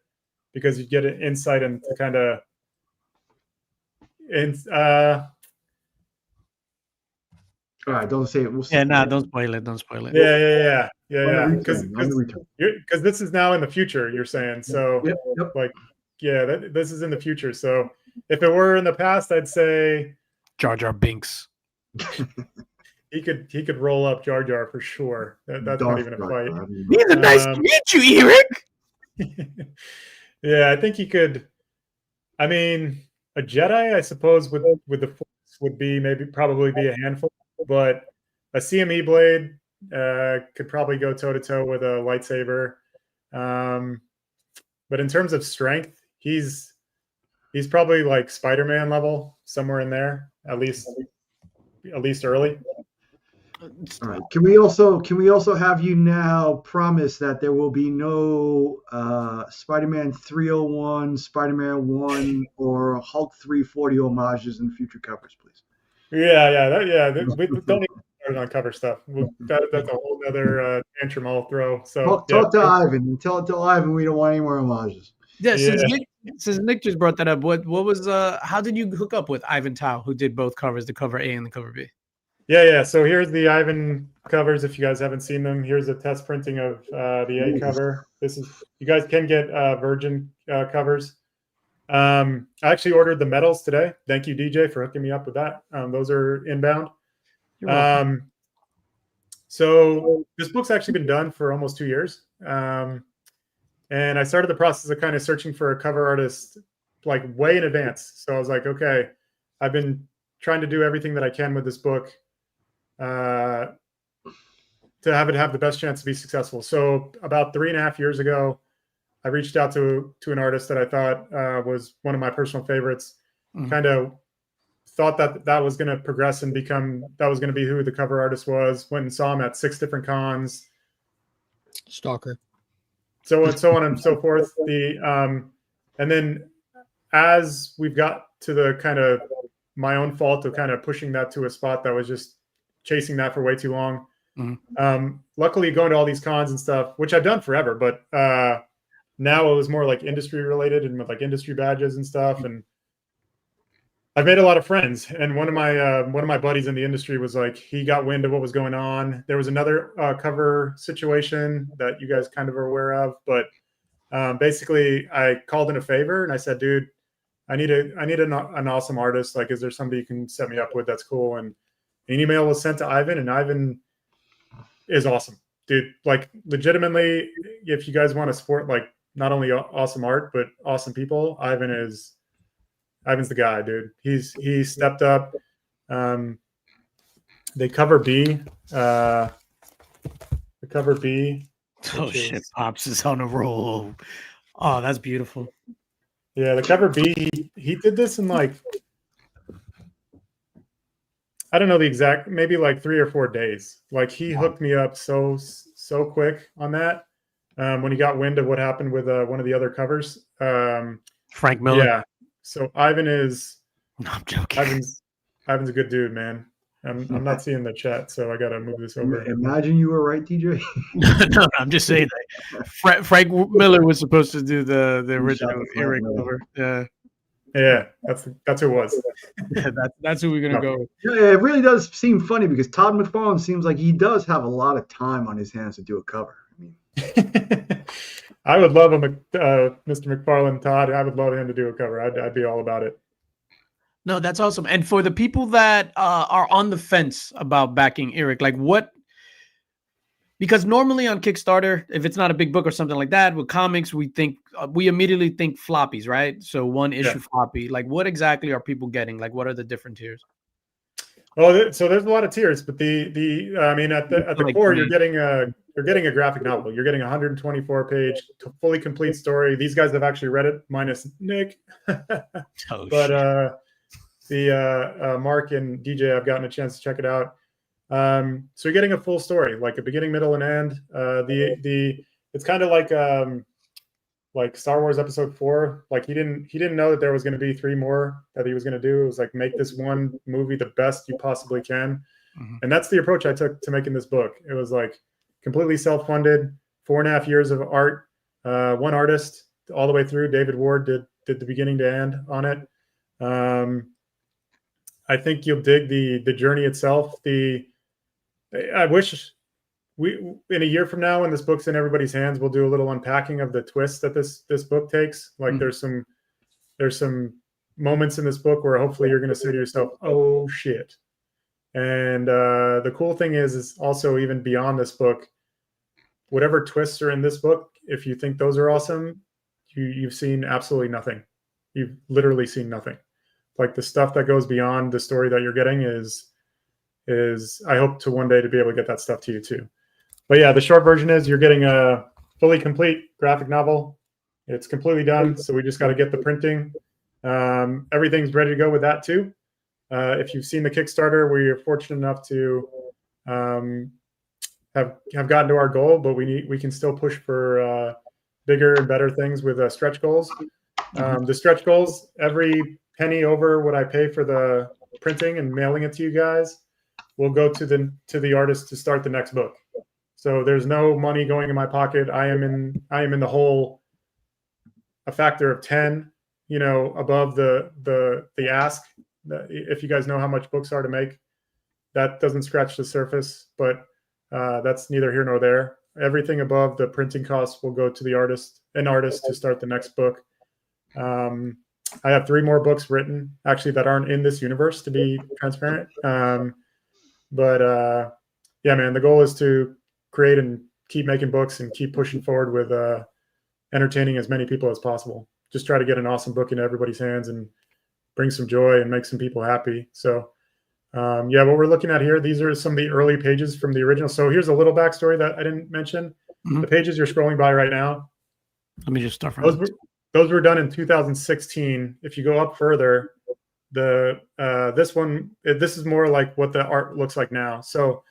because you get an insight into kind of. All right, don't say it. We'll don't spoil it. Don't spoil it. Yeah. Because this is now in the future. You're saying so. Yep. Like, this is in the future. So if it were in the past, I'd say Jar Jar Binks. He could roll up Jar Jar for sure. That's not even a fight. Neither nice to meet you, Earic. Yeah, I think he could. I mean, a Jedi, I suppose, with the Force would be probably be a handful, but a CME blade could probably go toe to toe with a lightsaber. But in terms of strength, he's probably like Spider-Man level, somewhere in there, at least early. All right. Can we also have you now promise that there will be no Spider-Man 301, Spider-Man 1, or Hulk 340 homages in future covers, please? Yeah. We don't even start on cover stuff. That's a whole other tantrum I'll throw. So talk to Ivan and tell Ivan we don't want any more homages. Yeah, since Nick just brought that up, what was how did you hook up with Ivan Tao, who did both covers, the cover A and the cover B? Yeah. So here's the Ivan covers. If you guys haven't seen them, here's a test printing of the A cover. You guys can get Virgin covers. I actually ordered the medals today. Thank you, DJ, for hooking me up with that. Those are inbound. So this book's actually been done for almost 2 years. And I started the process of kind of searching for a cover artist like way in advance. So I was like, okay, I've been trying to do everything that I can with this book to have it have the best chance to be successful. So about 3.5 years ago, I reached out to an artist that I thought was one of my personal favorites. kind of thought that was going to progress and that was going to be who the cover artist was. Went and saw him at 6 different cons. Stalker. So on and so forth. And then as we've got to the kind of my own fault of kind of pushing that to a spot that was just chasing that for way too long. Luckily going to all these cons and stuff, which I've done forever, but now it was more like industry related and with like industry badges and stuff. And I've made a lot of friends. And one of my buddies in the industry was like, he got wind of what was going on. There was another cover situation that you guys kind of are aware of, but basically I called in a favor and I said, dude, I need an awesome artist. Like, is there somebody you can set me up with? That's cool. And an email was sent to Ivan, and Ivan is awesome, dude. Like, legitimately, if you guys want to support like not only awesome art but awesome people, Ivan's the guy, dude. He stepped up. They cover B. The cover B. Oh shit! Pops is on a roll. Oh, that's beautiful. Yeah, the cover B. He did this in like, I don't know the exact, maybe like 3 or 4 days. Like, he hooked me up so quick on that. When he got wind of what happened with one of the other covers. Frank Miller. Yeah. So Ivan is. No, I'm joking. Ivan's a good dude, man. I'm not seeing the chat, so I gotta move this over. Imagine you were right, TJ. No, I'm just saying that Frank Miller was supposed to do the original Earic cover. Yeah, that's who it was. Yeah, that's who we're gonna go with. Yeah, it really does seem funny because Todd McFarlane seems like he does have a lot of time on his hands to do a cover. I would love him, Mr. McFarlane, Todd. I would love him to do a cover. I'd be all about it. No, that's awesome. And for the people that are on the fence about backing Earic, like what? Because normally on Kickstarter, if it's not a big book or something like that, with comics, we immediately think floppies, right? So one issue floppy. Like, what exactly are people getting? Like, what are the different tiers? Oh, so there's a lot of tiers, but I mean, at the core, you're getting a graphic novel. You're getting a 124-page, fully complete story. These guys have actually read it, minus Nick. But Mark and DJ, I've gotten a chance to check it out. So you're getting a full story, like a beginning, middle, and end. It's kind of like Star Wars Episode 4. Like, he didn't know that there was going to be 3 more that he was going to do. It was like, make this one movie the best you possibly can. And that's the approach I took to making this book. It was like completely self-funded, 4.5 years of art, one artist all the way through. David Ward did the beginning to end on it. I think you'll dig the journey itself. I wish in a year from now, when this book's in everybody's hands, we'll do a little unpacking of the twist that this book takes. Like, there's some moments in this book where hopefully you're going to say to yourself, "Oh shit!" And the cool thing is also, even beyond this book, whatever twists are in this book, if you think those are awesome, you've seen absolutely nothing. You've literally seen nothing. Like, the stuff that goes beyond the story that you're getting is I hope to one day to be able to get that stuff to you too. But yeah, the short version is you're getting a fully complete graphic novel. It's completely done. So we just got to get the printing. Everything's ready to go with that too. If you've seen the Kickstarter, we're fortunate enough to have gotten to our goal, but we can still push for bigger and better things with stretch goals. The stretch goals, every penny over what I pay for the printing and mailing it to you guys will go to the artist to start the next book. So there's no money going in my pocket. I am in the hole a factor of 10, above the ask. If you guys know how much books are to make, that doesn't scratch the surface, but that's neither here nor there. Everything above the printing costs will go to the artist to start the next book. I have 3 more books written, actually, that aren't in this universe, to be transparent. But yeah, man, the goal is to create and keep making books and keep pushing forward with entertaining as many people as possible. Just try to get an awesome book into everybody's hands and bring some joy and make some people happy. So yeah, what we're looking at here, these are some of the early pages from the original. So here's a little backstory that I didn't mention. The pages you're scrolling by right now. Let me just start from those were done in 2016. If you go up further, this one, this is more like what the art looks like now. So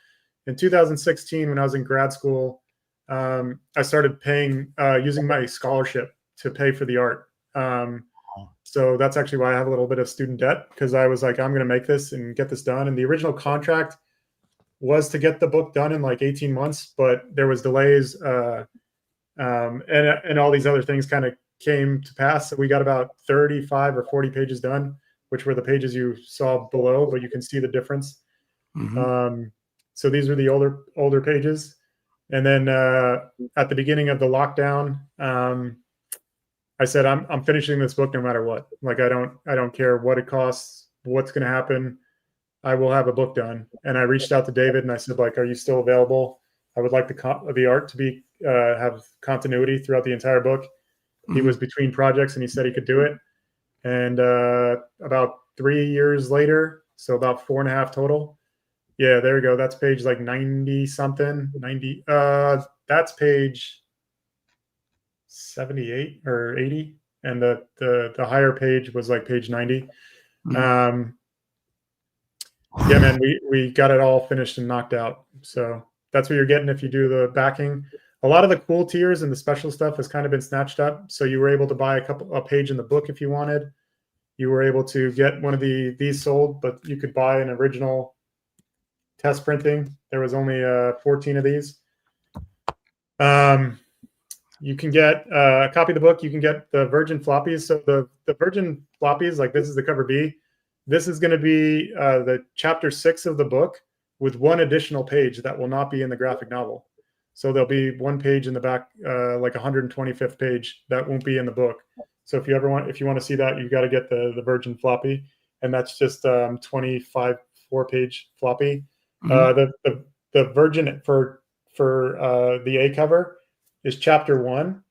in 2016, when I was in grad school, I started paying using my scholarship to pay for the art. So that's actually why I have a little bit of student debt, because I was like, I'm going to make this and get this done. And the original contract was to get the book done in like 18 months, but there was delays and all these other things kind of came to pass. So we got about 35 or 40 pages done, which were the pages you saw below, but you can see the difference. So these are the older pages. And then at the beginning of the lockdown, I said, I'm finishing this book no matter what. Like, I don't care what it costs, what's going to happen. I will have a book done. And I reached out to David and I said, like, are you still available? I would like the art to be have continuity throughout the entire book. He was between projects and he said he could do it. And about 3 years later, so about 4.5 total. Yeah, there we go. That's page like 90 something, 90. That's page 78 or 80. And the higher page was like page 90. Yeah, man, we got it all finished and knocked out. So that's what you're getting if you do the backing. A lot of the cool tiers and the special stuff has kind of been snatched up. So you were able to buy a page in the book if you wanted. You were able to get one of these sold, but you could buy an original test printing. There was only 14 of these. You can get a copy of the book. You can get the virgin floppies. So the virgin floppies, like this is the cover B. This is going to be the chapter 6 of the book with one additional page that will not be in the graphic novel. So there'll be one page in the back, like 125th page that won't be in the book. So if you want to see that, you got to get the virgin floppy, and that's just 25 4-page floppy. The virgin for the A cover is chapter 1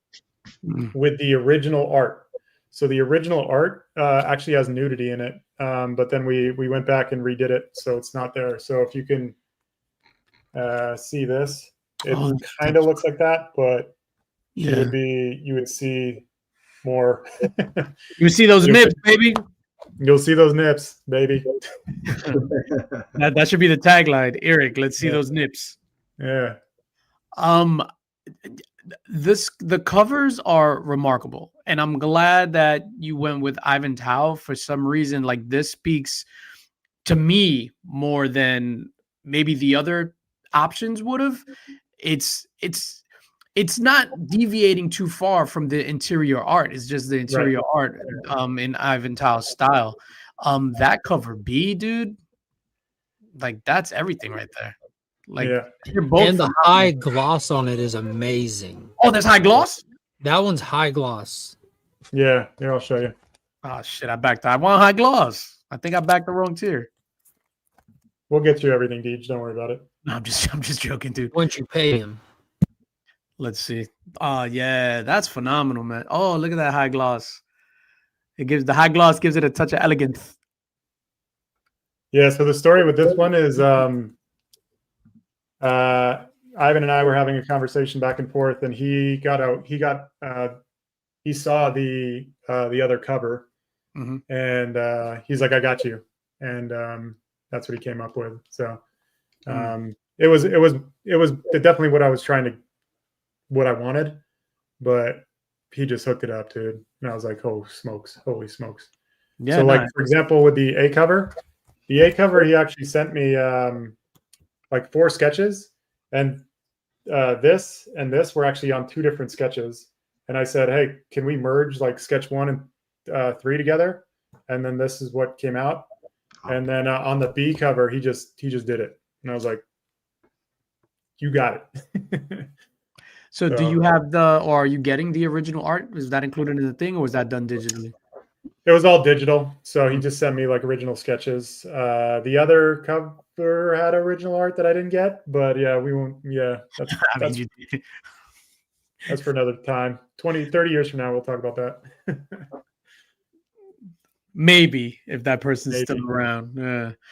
with the original art. So the original art actually has nudity in it, but then we went back and redid it, so it's not there. So if you can see this, it kind of looks like that, but yeah, you would see more. You see those nips, baby. You'll see those nips, baby. That should be the tagline, Earic. Let's see those nips. Yeah. The covers are remarkable, and I'm glad that you went with Ivan Tao. For some reason, like, this speaks to me more than maybe the other options would have. It's not deviating too far from the interior art. It's just the interior art in Ivan Tao's style. That cover B, dude, like, that's everything right there. Like, you're both, and the high gloss on it is amazing. Oh, there's high gloss? That one's high gloss. Yeah, here, I'll show you. Oh shit, I want high gloss. I think I backed the wrong tier. We'll get you everything, Deej. Don't worry about it. No, I'm just joking, dude. Once you pay him. Let's see. Oh yeah, that's phenomenal, man. Oh, look at that high gloss. The high gloss gives it a touch of elegance. Yeah, so the story with this one is Ivan and I were having a conversation back and forth, and he saw the other cover, and he's like, I got you. And that's what he came up with. So it was definitely what I wanted, but he just hooked it up, dude. And I was like, holy smokes. Yeah. So like, for example, with the A cover, he actually sent me like 4 sketches, and this and this were actually on 2 different sketches. And I said, hey, can we merge like sketch 1 and 3 together? And then this is what came out. And then on the B cover, he just did it. And I was like, you got it. So do you have or are you getting the original art? Is that included in the thing, or was that done digitally? It was all digital. So he just sent me like original sketches. The other cover had original art that I didn't get, but yeah, we won't. Yeah, that's for another time. 20-30 years from now, we'll talk about that. Maybe, if that person's still around.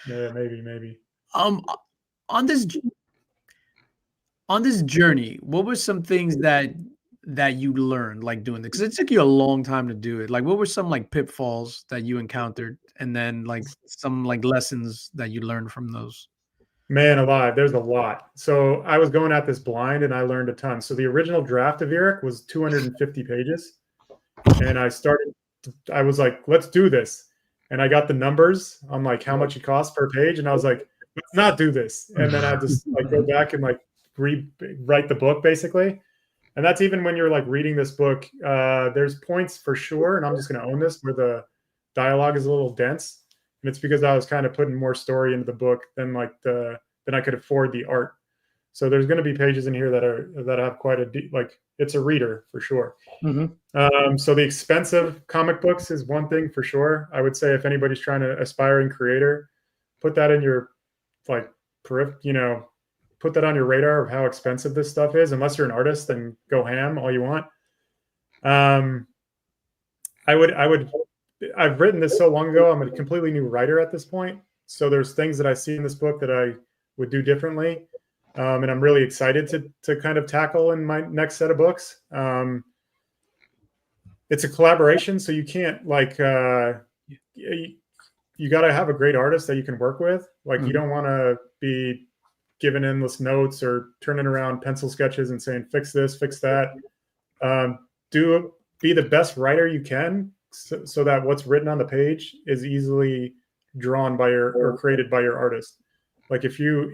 Yeah, maybe. On this journey, what were some things that you learned, like, doing this? Because it took you a long time to do it. Like, what were some like pitfalls that you encountered, and then like some like lessons that you learned from those. Man alive, there's a lot. So I was going at this blind and I learned a ton. So the original draft of Earic was 250 pages. And I was like, let's do this. And I got the numbers on like how much it costs per page. And I was like, let's not do this. And then I had to like go back and like rewrite the book basically. And that's even when you're like reading this book, there's points for sure. And I'm just going to own this where the dialogue is a little dense. And it's because I was kind of putting more story into the book than than I could afford the art. So there's going to be pages in here that have quite a deep, like it's a reader for sure. Mm-hmm. So the expensive comic books is one thing for sure. I would say if anybody's trying to aspiring creator, put that in your like put that on your radar of how expensive this stuff is. Unless you're an artist, then go ham all you want. I've written this so long ago. I'm a completely new writer at this point. So there's things that I see in this book that I would do differently. And I'm really excited to kind of tackle in my next set of books. It's a collaboration, so you can't like, you got to have a great artist that you can work with. Like you don't want to be giving endless notes or turning around pencil sketches and saying, fix this, fix that. Be the best writer you can. So that what's written on the page is easily drawn by or created by your artist. Like if you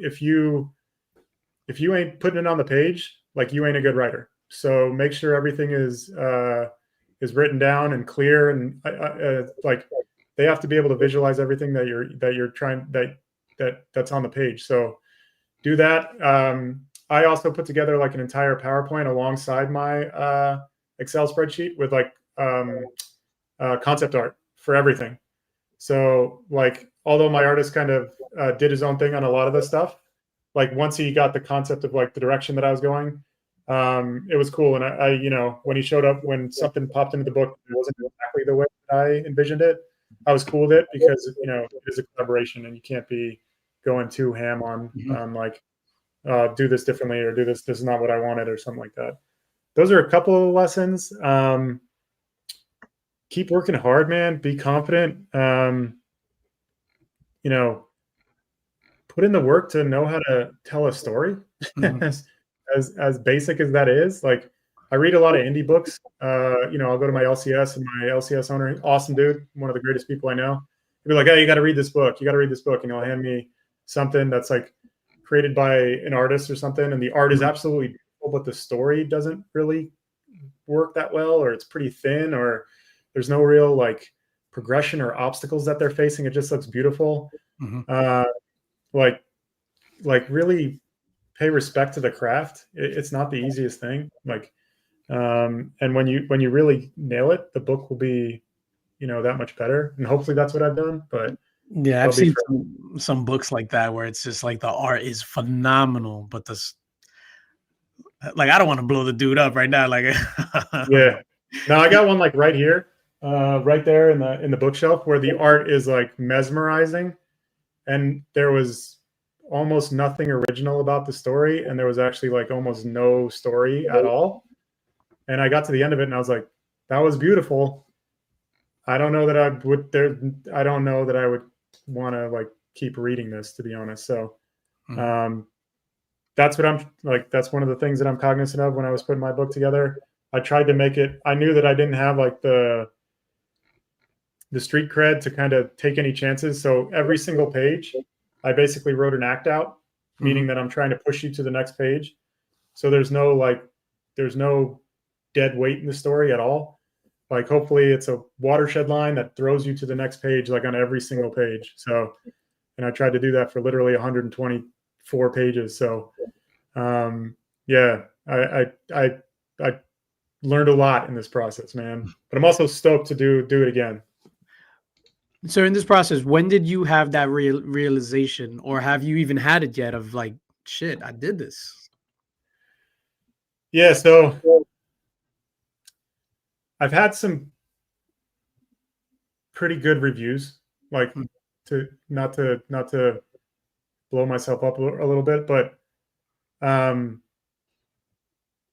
ain't putting it on the page, like you ain't a good writer. So make sure everything is written down and clear, and like they have to be able to visualize everything that you're trying that's on the page. So do that. I also put together like an entire PowerPoint alongside my Excel spreadsheet with like concept art for everything. So like, although my artist kind of did his own thing on a lot of this stuff, like once he got the concept of like the direction that I was going, it was cool. And I when he showed up, when something popped into the book, it wasn't exactly the way that I envisioned it. I was cool with it because, it is a collaboration and you can't be going too ham on like, do this differently or do this. This is not what I wanted or something like that. Those are a couple of lessons. Keep working hard, man. Be confident. Put in the work to know how to tell a story. as basic as that is. Like I read a lot of indie books. I'll go to my LCS and my LCS owner, awesome dude, one of the greatest people I know. He'll be like, hey, you got to read this book. You got to read this book. And he'll hand me something that's like created by an artist or something. And the art is absolutely beautiful, but the story doesn't really work that well, or it's pretty thin, or there's no real like progression or obstacles that they're facing. It just looks beautiful. Like really pay respect to the craft. It's not the easiest thing. Like, and when you really nail it, the book will be, that much better. And hopefully that's what I've done. But yeah, I've seen some books like that where it's just like the art is phenomenal, but like I don't want to blow the dude up right now. Like, yeah, no, I got one like right here, right there in the bookshelf where the art is like mesmerizing, and there was almost nothing original about the story, and there was actually like almost no story at all. And I got to the end of it, and I was like, "That was beautiful." I don't know that I would want to like keep reading this, to be honest. So, that's what I'm like. That's one of the things that I'm cognizant of when I was putting my book together. I tried to make it. I knew that I didn't have like the street cred to kind of take any chances. So every single page, I basically wrote an act out, meaning that I'm trying to push you to the next page. So there's no dead weight in the story at all. Like hopefully it's a watershed line that throws you to the next page, like on every single page. So, and I tried to do that for literally 124 pages. So, yeah, I learned a lot in this process, man. But I'm also stoked to do it again. So in this process, when did you have that realization, or have you even had it yet of like, shit, I did this? Yeah, so I've had some pretty good reviews, like to not to blow myself up a little bit, but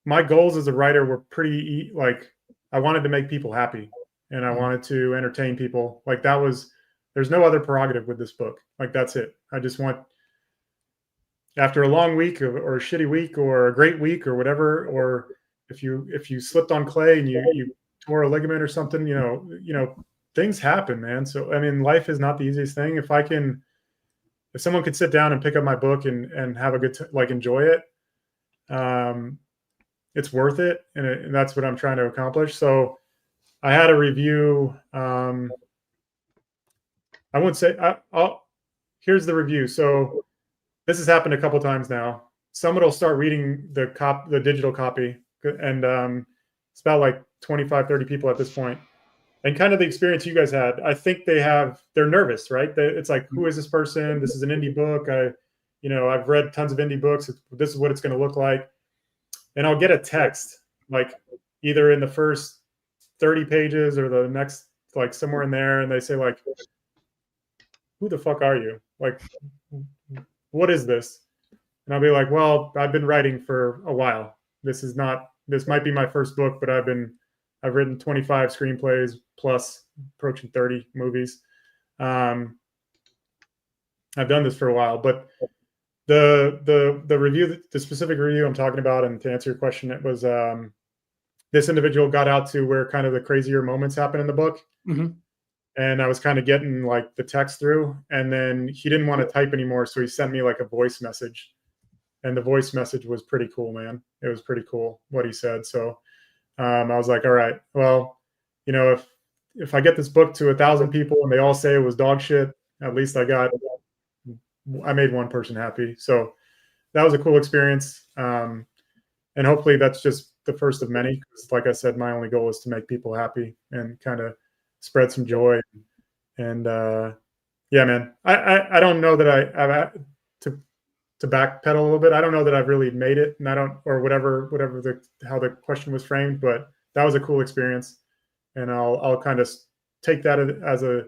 my goals as a writer were pretty like I wanted to make people happy and I wanted to entertain people. Like that was There's no other prerogative with this book. Like, that's it. I just want, after a long week or a shitty week or a great week or whatever, or if you slipped on clay and you tore a ligament or something, you know, things happen, man. So I mean, life is not the easiest thing. If someone could sit down and pick up my book and have a good like enjoy it, it's worth it, and that's what I'm trying to accomplish. So I had a review. I wouldn't say here's the review. So this has happened a couple times now. Someone will start reading the digital copy, and it's about like 25, 30 people at this point. And kind of the experience you guys had, I think they're nervous, right? It's like, who is this person? This is an indie book. I've read tons of indie books. This is what it's going to look like. And I'll get a text, like either in the first 30 pages or the next, like somewhere in there. And they say like, who the fuck are you? Like, what is this? And I'll be like, well, I've been writing for a while. This might be my first book, but I've written 25 screenplays plus approaching 30 movies. I've done this for a while, but the review, the specific review I'm talking about, and to answer your question, it was this individual got out to where kind of the crazier moments happen in the book. Mm-hmm. And I was kind of getting like the text through, and then he didn't want to type anymore. So he sent me like a voice message, and the voice message was pretty cool, man. It was pretty cool what he said. So I was like, all right, well, if I get this book to 1,000 people and they all say it was dog shit, at least I made one person happy. So that was a cool experience. And hopefully that's just the first of many. 'Cause like I said, my only goal is to make people happy and kind of spread some joy. And yeah, man, I don't know that I've to backpedal a little bit. I don't know that I've really made it, and or whatever how the question was framed, but that was a cool experience. And I'll kind of take that as a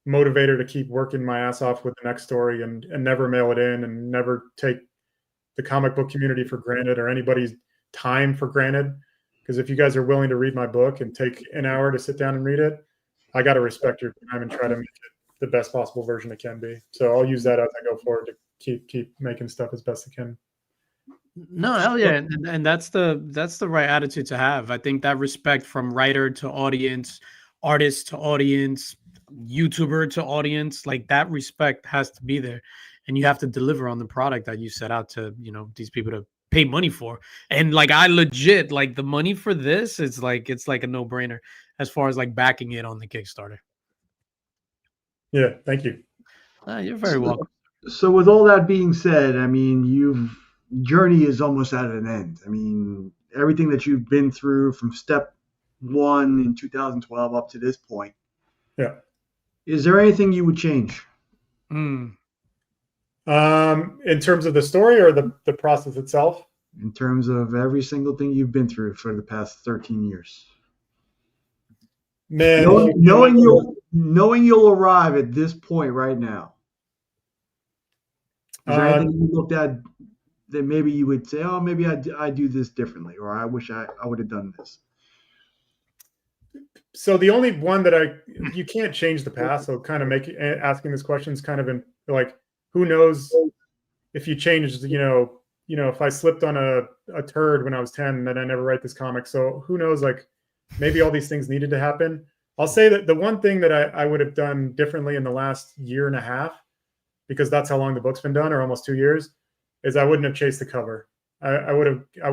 motivator to keep working my ass off with the next story, and never mail it in, and never take the comic book community for granted or anybody's time for granted. Because if you guys are willing to read my book and take an hour to sit down and read it, I got to respect your time and try to make it the best possible version it can be. So I'll use that as I go forward to keep making stuff as best I can. No, hell yeah, and that's the right attitude to have. I think that respect from writer to audience, artist to audience, YouTuber to audience, like that respect has to be there, and you have to deliver on the product that you set out to, these people to pay money for. And like, I legit, like, the money for this is like, it's like a no-brainer as far as like backing it on the Kickstarter. Yeah, thank you. You're very welcome. So with all that being said, I mean, journey is almost at an end. I mean, everything that you've been through from step 1 in 2012 up to this point. Yeah. Is there anything you would change? In terms of the story or the process itself? In terms of every single thing you've been through for the past 13 years. Man, knowing you'll arrive at this point right now. Is there anything you looked at that maybe you would say, oh, maybe I do this differently, or I wish I would have done this? So the only one that you can't change the past. So kind of asking this question is kind of like, who knows if you changed, if I slipped on a turd when I was 10, then I never write this comic. So who knows, like maybe all these things needed to happen. I'll say that the one thing that I would have done differently in the last year and a half, because that's how long the book's been done, or almost 2 years, is I wouldn't have chased the cover. I would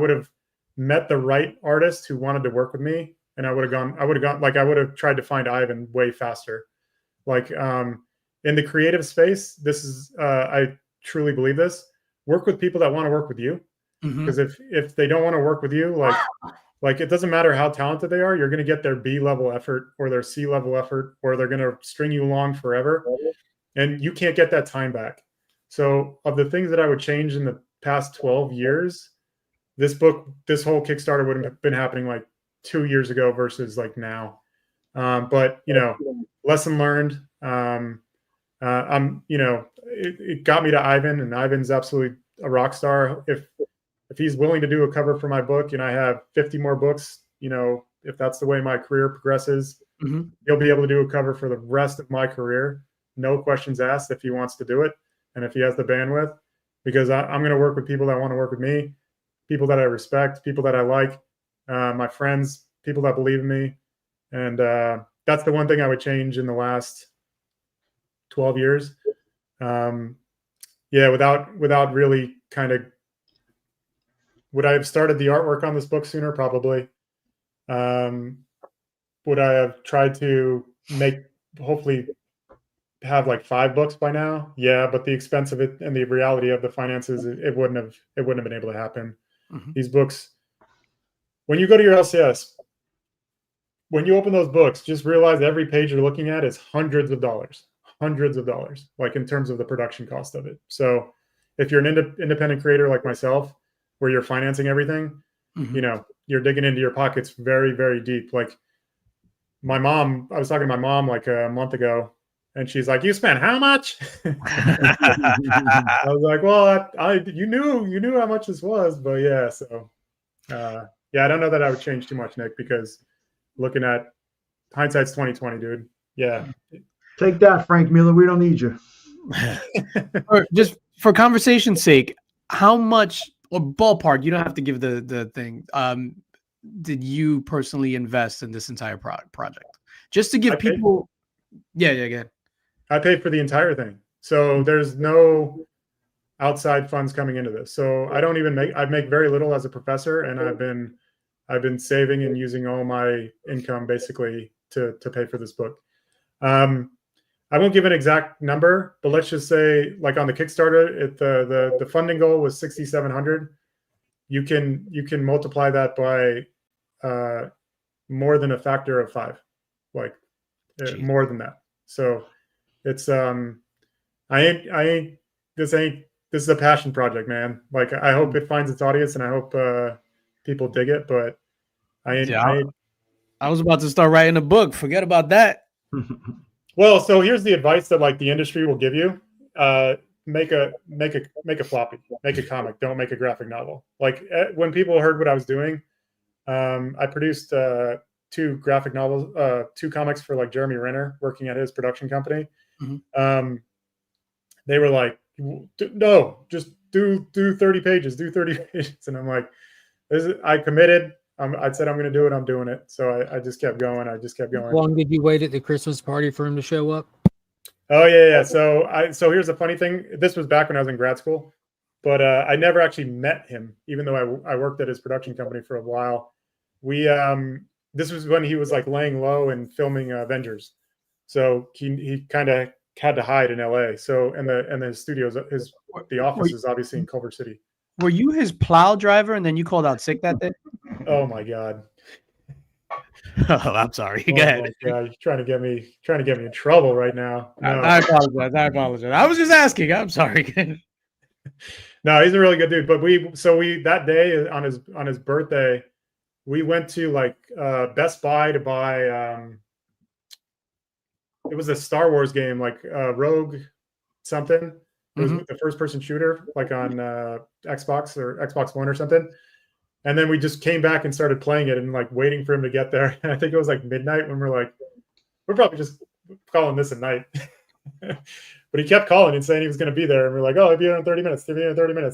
have met the right artist who wanted to work with me, and I would have tried to find Ivan way faster. Like in the creative space, this is I truly believe this. Work with people that want to work with you, because if they don't want to work with you, like it doesn't matter how talented they are, you're going to get their B level effort or their C level effort, or they're going to string you along forever. And you can't get that time back. So of the things that I would change in the past 12 years, this whole Kickstarter would have been happening like 2 years ago versus like now. But, lesson learned. It got me to Ivan, and Ivan's absolutely a rock star. If he's willing to do a cover for my book, and I have 50 more books, if that's the way my career progresses, he'll be able to do a cover for the rest of my career. no questions asked if he wants to do it and if he has the bandwidth, because I'm going to work with people that want to work with me, people that I respect, people that I like, my friends, people that believe in me. And that's the one thing I would change in the last 12 years. Without really kind of, would I have started the artwork on this book sooner? Probably. Would I have tried to hopefully have like 5 books by now? Yeah, but the expense of it and the reality of the finances, it wouldn't have been able to happen. Mm-hmm. These books, when you go to your LCS, when you open those books, just realize every page you're looking at is hundreds of dollars, like in terms of the production cost of it. So if you're an independent creator like myself, where you're financing everything, Mm-hmm. You're digging into your pockets very, very deep. Like my mom, I was talking to my mom like a month ago, and she's like, "You spent how much?" I was like, "Well, you knew how much this was, but yeah." So, I don't know that I would change too much, Nick, because looking at hindsight's 2020, dude. Yeah. Take that, Frank Miller. We don't need you. Or just for conversation's sake, how much, or ballpark, you don't have to give the thing, did you personally invest in this entire project? Just to give people, again. I paid for the entire thing. So there's no outside funds coming into this. So I make very little as a professor, and I've been saving and using all my income basically to pay for this book. I won't give an exact number, but let's just say, like on the Kickstarter, the funding goal was $6,700. You can multiply that by more than a factor of 5, like more than that. So it's this is a passion project, man. Like I hope it finds its audience, and I hope people dig it. But I was about to start writing a book. Forget about that. Well, so here's the advice that like the industry will give you: make a floppy, make a comic. Don't make a graphic novel. Like when people heard what I was doing, I produced 2 graphic novels, 2 comics for like Jeremy Renner, working at his production company. Mm-hmm. They were like, "No, just do 30 pages, do 30 pages," and I'm like, I committed. I said I'm going to do it. I'm doing it. So I just kept going. How long did you wait at the Christmas party for him to show up? Oh yeah. So here's the funny thing. This was back when I was in grad school, but I never actually met him, even though I worked at his production company for a while. This was when he was like laying low and filming Avengers. So he kind of had to hide in LA. So and the studios, the office is obviously in Culver City. Were you his plow driver and then you called out sick that day? Oh my God. Oh, I'm sorry. Go ahead. My God, you're trying to get me in trouble right now. No. I apologize. I was just asking. I'm sorry. No, he's a really good dude. But we that day on his birthday, we went to like Best Buy to buy it was a Star Wars game, like Rogue something. It was the first person shooter, like on Xbox or Xbox One or something. And then we just came back and started playing it and like waiting for him to get there. And I think it was like midnight when we're like, we're probably just calling this a night. But he kept calling and saying he was going to be there. And we're like, oh, he'll be here in 30 minutes.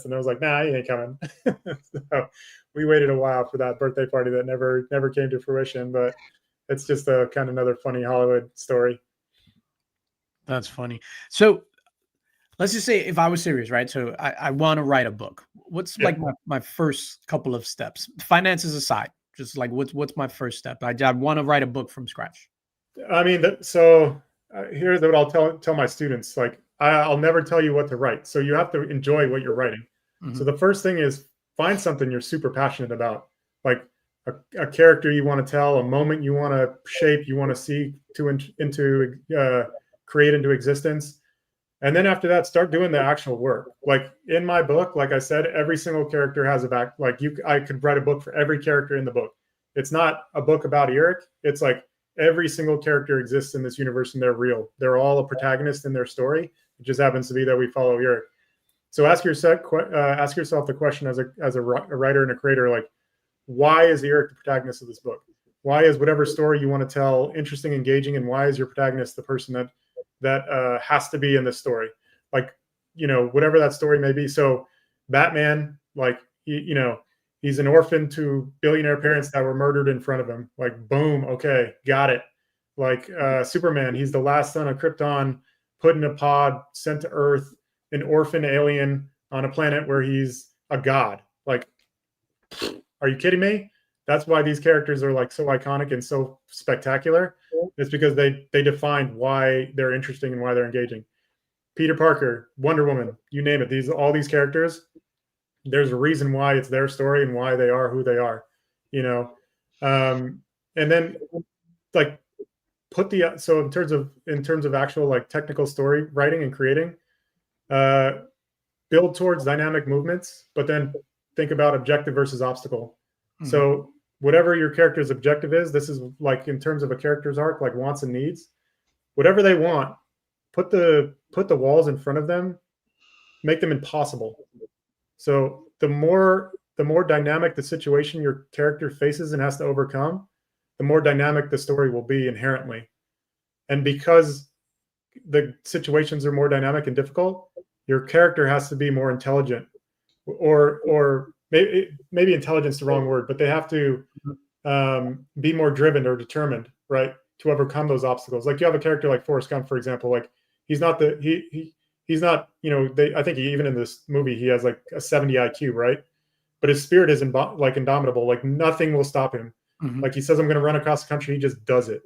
And I was like, nah, he ain't coming. So we waited a while for that birthday party that never came to fruition. But it's just a kind of another funny Hollywood story. That's funny. So let's just say if I was serious, right? So I want to write a book. What's like my first couple of steps? Finances aside, just like what's my first step? I want to write a book from scratch. I mean, here's what I'll tell my students. Like, I'll never tell you what to write. So you have to enjoy what you're writing. Mm-hmm. So the first thing is find something you're super passionate about, like a character you want to tell, a moment you want to shape, you want to see create into existence. And then after that, start doing the actual work. Like in my book, like I said, every single character has a back. Like I could write a book for every character in the book. It's not a book about Earic. It's like every single character exists in this universe and they're real. They're all a protagonist in their story. It just happens to be that we follow Earic. So ask yourself the question as a writer and a creator, like, why is Earic the protagonist of this book? Why is whatever story you want to tell interesting, engaging, and why is your protagonist the person that that has to be in the story, like, whatever that story may be. So Batman, like, he's an orphan to billionaire parents that were murdered in front of him. Like, boom, okay, got it. Like Superman, he's the last son of Krypton, put in a pod, sent to Earth, an orphan alien on a planet where he's a god. Like, are you kidding me? That's why these characters are like so iconic and so spectacular. It's because they defined why they're interesting and why they're engaging. Peter Parker, Wonder Woman, you name it. All these characters, there's a reason why it's their story and why they are who they are, and then like so in terms of actual like technical story writing and creating, build towards dynamic movements, but then think about objective versus obstacle. Mm-hmm. So whatever your character's objective is, this is like in terms of a character's arc, like wants and needs, whatever they want, put the walls in front of them, make them impossible. So the more dynamic the situation your character faces and has to overcome, the more dynamic the story will be inherently. And because the situations are more dynamic and difficult, your character has to be more intelligent, or maybe intelligence is the wrong word, but they have to be more driven or determined, right, to overcome those obstacles. Like you have a character like Forrest Gump, for example. Like he's not he's not, I think even in this movie, he has like a 70 IQ, right? But his spirit is like indomitable. Like nothing will stop him. Mm-hmm. Like he says, I'm going to run across the country. He just does it.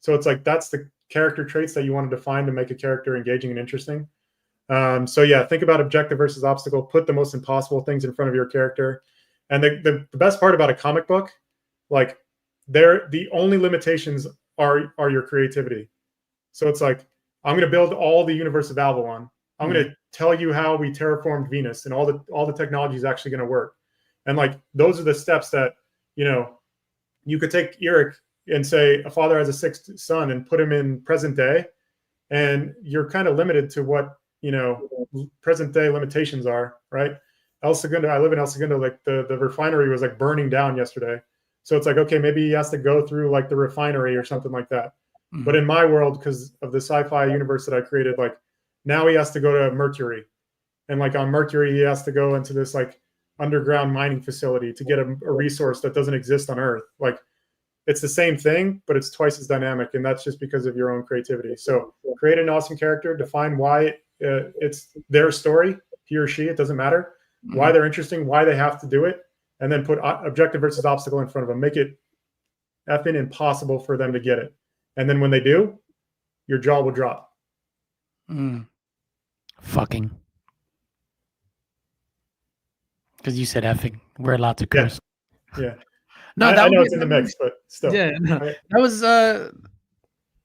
So it's like, that's the character traits that you want to define to make a character engaging and interesting. So yeah, think about objective versus obstacle, put the most impossible things in front of your character. And the best part about a comic book, like the only limitations are your creativity. So it's like, I'm going to build all the universe of Avalon. I'm going to tell you how we terraformed Venus and all the technology is actually going to work. And like, those are the steps that, you could take Earic and say a father has a sixth son and put him in present day. And you're kind of limited to what, present day limitations are, right? El Segundo, I live in El Segundo, like the refinery was like burning down yesterday. So it's like, okay, maybe he has to go through like the refinery or something like that. Mm-hmm. But in my world, because of the sci-fi universe that I created, like now he has to go to Mercury. And like on Mercury, he has to go into this like underground mining facility to get a resource that doesn't exist on Earth. Like it's the same thing, but it's twice as dynamic. And that's just because of your own creativity. So create an awesome character, define why it's their story, he or she, it doesn't matter, why they're interesting, why they have to do it. And then put objective versus obstacle in front of them. Make it effing impossible for them to get it. And then when they do, your jaw will drop. Fucking. Because you said effing. We're allowed to curse. Yeah. No, I know it's in the mix, but still. Yeah. No, that was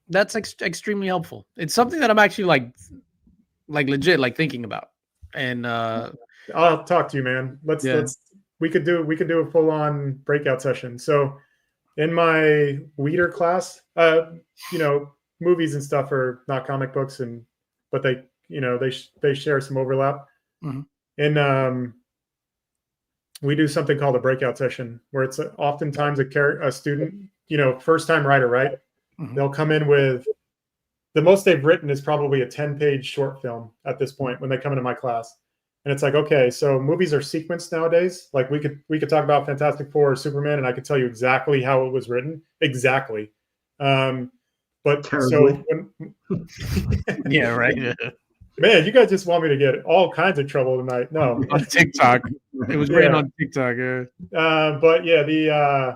that's extremely helpful. It's something that I'm actually like legit like thinking about. And I'll talk to you, man. We could do a full on breakout session. So in my Weeder class, movies and stuff are not comic books, but they share some overlap. Mm-hmm. And we do something called a breakout session, where it's oftentimes a student, first time writer, right? Mm-hmm. They'll come in with the most they've written is probably a 10-page short film at this point when they come into my class. And it's like, okay, so movies are sequenced nowadays. Like we could talk about Fantastic Four or Superman, and I could tell you exactly how it was written. Exactly. But terribly. Yeah, right. Man, you guys just want me to get all kinds of trouble tonight. No. On TikTok. It was written on TikTok, yeah. But yeah,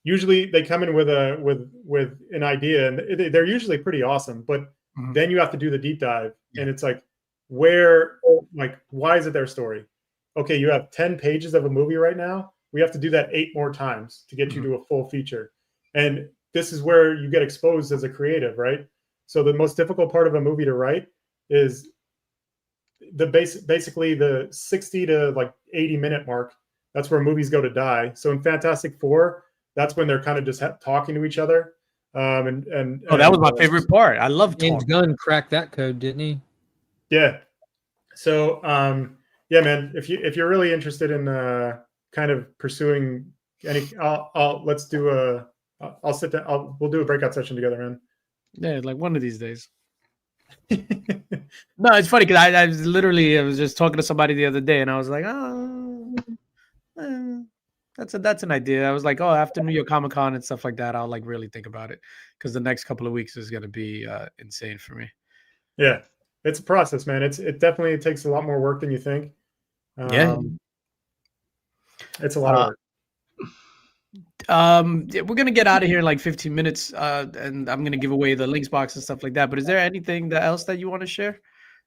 usually they come in with an idea, and they're usually pretty awesome, but then you have to do the deep dive. And it's like, why is it their story? Okay, you have 10 pages of a movie right now. We have to do that 8 more times to get you to a full feature. And this is where you get exposed as a creative, right? So the most difficult part of a movie to write is basically the 60 to like 80 minute mark. That's where movies go to die. So in Fantastic Four, that's when they're kind of just talking to each other. That was my favorite part. I loved James Gunn cracked that code, didn't he? Yeah. So yeah, man, if you're really interested in kind of pursuing let's do we'll do a breakout session together, man. Yeah, like one of these days. No, it's funny because I was just talking to somebody the other day, and I was like, oh, that's an idea. I was like, oh, after New York Comic Con and stuff like that, I'll like really think about it because the next couple of weeks is gonna be insane for me. Yeah, it's a process, man. It definitely takes a lot more work than you think. Yeah. It's a lot of work. Yeah, we're gonna get out of here in like 15 minutes, and I'm gonna give away the links box and stuff like that. But is there anything else that you want to share?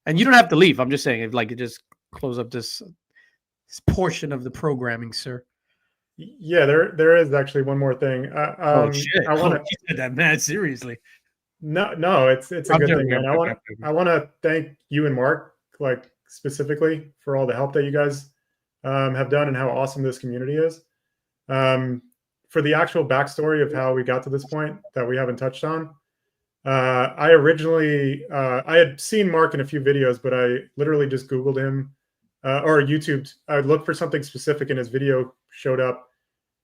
And you don't have to leave. I'm just saying, if like you just close up this portion of the programming, sir. Yeah, there is actually one more thing. Oh shit! I want to you said that, man. Seriously. No, it's a I'm good joking, thing, man. I want to thank you and Mark, like specifically, for all the help that you guys have done and how awesome this community is. For the actual backstory of how we got to this point that we haven't touched on, I originally I had seen Mark in a few videos, but I literally just Googled him or YouTubed. I looked for something specific, and his video showed up,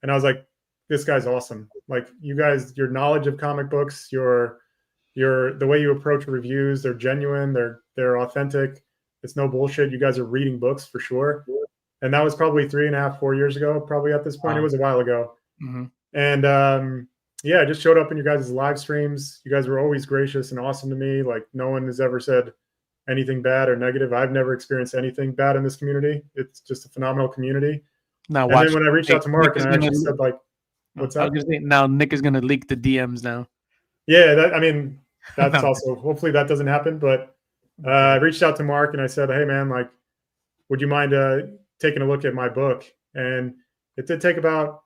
and I was like, "This guy's awesome! Like you guys, your knowledge of comic books, the way you approach reviews, they're genuine, they're authentic. It's no bullshit. You guys are reading books for sure." And that was probably 3.5, 4 years ago. Probably at this point, It was a while ago. Mm-hmm. And yeah, I just showed up in your guys' live streams. You guys were always gracious and awesome to me. Like no one has ever said anything bad or negative. I've never experienced anything bad in this community. It's just a phenomenal community. Now, and then when I reached out to Mark and I actually said like, "What's up?" Now Nick is gonna leak the DMs now. Yeah, that's also hopefully that doesn't happen. But I reached out to Mark and I said, "Hey man, like, would you mind taking a look at my book?" And it did take about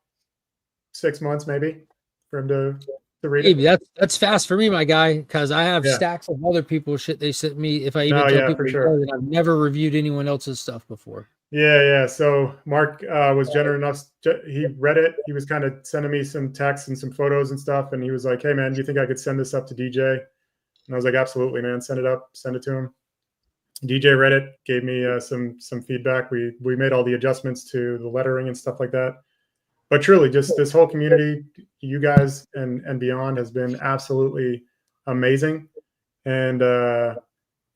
6 months maybe for him to read it. That's fast for me, my guy, because I have stacks of other people's shit they sent me. If I even tell people that I've never reviewed anyone else's stuff before. Yeah. So Mark was generous enough. He read it. He was kind of sending me some texts and some photos and stuff. And he was like, "Hey man, do you think I could send this up to DJ?" And I was like, "Absolutely, man. Send it up. Send it to him." DJ read it, gave me some feedback. We made all the adjustments to the lettering and stuff like that. But truly, just this whole community, you guys and beyond, has been absolutely amazing. And yeah,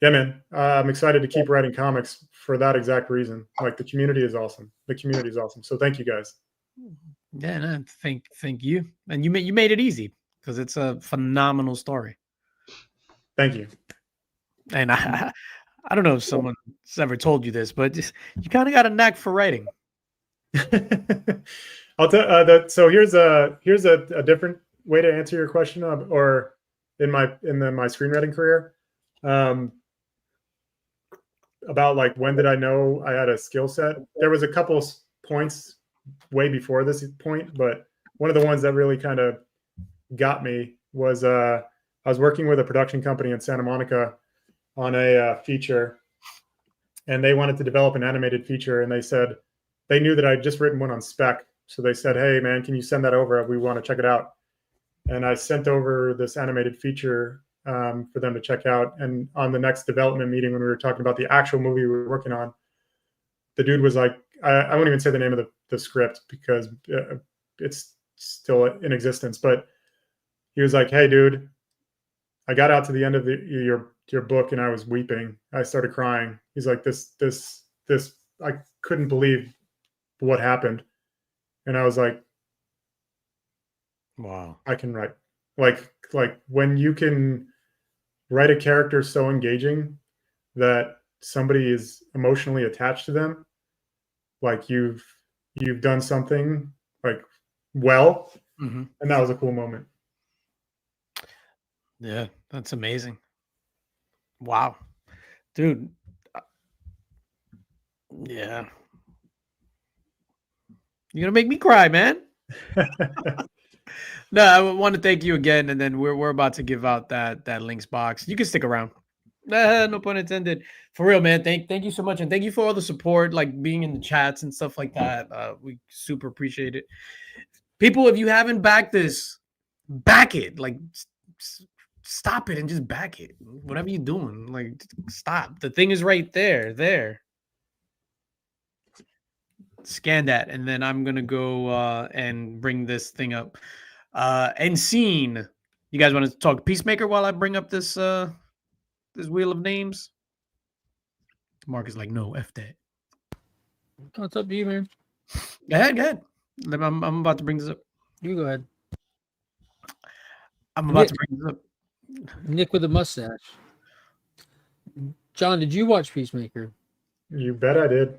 man, I'm excited to keep writing comics for that exact reason. Like the community is awesome. The community is awesome. So thank you guys. Yeah, no, thank you. And you made it easy because it's a phenomenal story. Thank you. And I don't know if someone's ever told you this, but you kind of got a knack for writing. I'll tell. So here's a different way to answer your question, or in my screenwriting career, about like when did I know I had a skill set? There was a couple points way before this point, but one of the ones that really kind of got me was I was working with a production company in Santa Monica on a feature, and they wanted to develop an animated feature, and they said they knew that I'd just written one on spec. So they said, "Hey man, can you send that over? We want to check it out." And I sent over this animated feature for them to check out. And on the next development meeting, when we were talking about the actual movie we were working on, the dude was like, I won't even say the name of the script because it's still in existence, but he was like, "Hey dude, I got out to the end of your book and I was weeping. I started crying." He's like, this, I couldn't believe what happened. And I was like, wow, I can write. Like when you can write a character so engaging that somebody is emotionally attached to them, like you've done something like well. Mm-hmm. And that was a cool moment. Yeah, that's amazing. Wow, dude. Yeah, you're gonna make me cry, man. No, I want to thank you again, and then we're about to give out that links box. You can stick around. No pun intended. For real, man. Thank you so much, and thank you for all the support, like being in the chats and stuff like that. We super appreciate it. People, if you haven't backed this, back it. Like, stop it and just back it. Whatever you're doing, like, stop. The thing is right there. There. Scan that, and then I'm gonna go and bring this thing up. And scene. You guys want to talk Peacemaker while I bring up this This wheel of names. Mark is like, no, F that. What's up to you, man? Go ahead. I'm about to bring this up. You go ahead. I'm about to bring this up. Nick with a mustache. John, did you watch Peacemaker? You bet I did.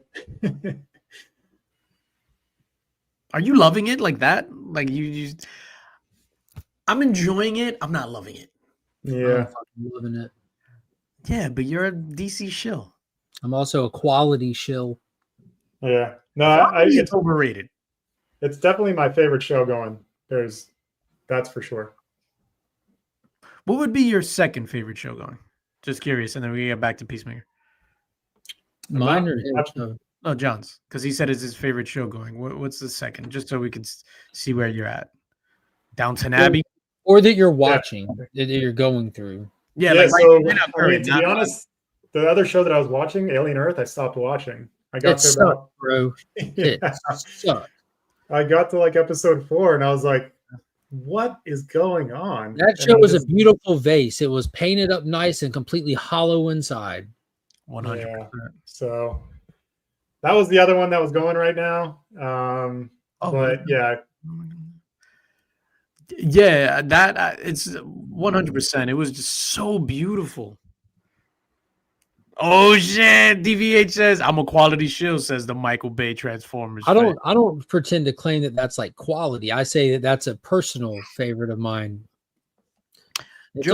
Are you loving it like that? Like you I'm enjoying it. I'm not loving it. Yeah. I'm loving it. Yeah, but you're a DC shill. I'm also a quality shill. Yeah. No, It's overrated. It's definitely my favorite show going. That's for sure. What would be your second favorite show going? Just curious, and then we get back to Peacemaker. Mine or No, John's, because he said it's his favorite show going. What's the second? Just so we could see where you're at. Downton Abbey, or that you're watching, that you're going through. Yeah. Like so to be honest, the other show that I was watching, Alien Earth, I stopped watching. I got to sucked, bro. It sucked. I got to like episode 4, and I was like, "What is going on?" That show was a beautiful vase. It was painted up nice and completely hollow inside. 100%. Yeah. So that was the other one that was going right now. But yeah. Yeah, that it's 100%. It was just so beautiful. Oh shit! DVH says I'm a quality shill. Says the Michael Bay Transformers. I don't pretend to claim that that's like quality. I say that that's a personal favorite of mine. It's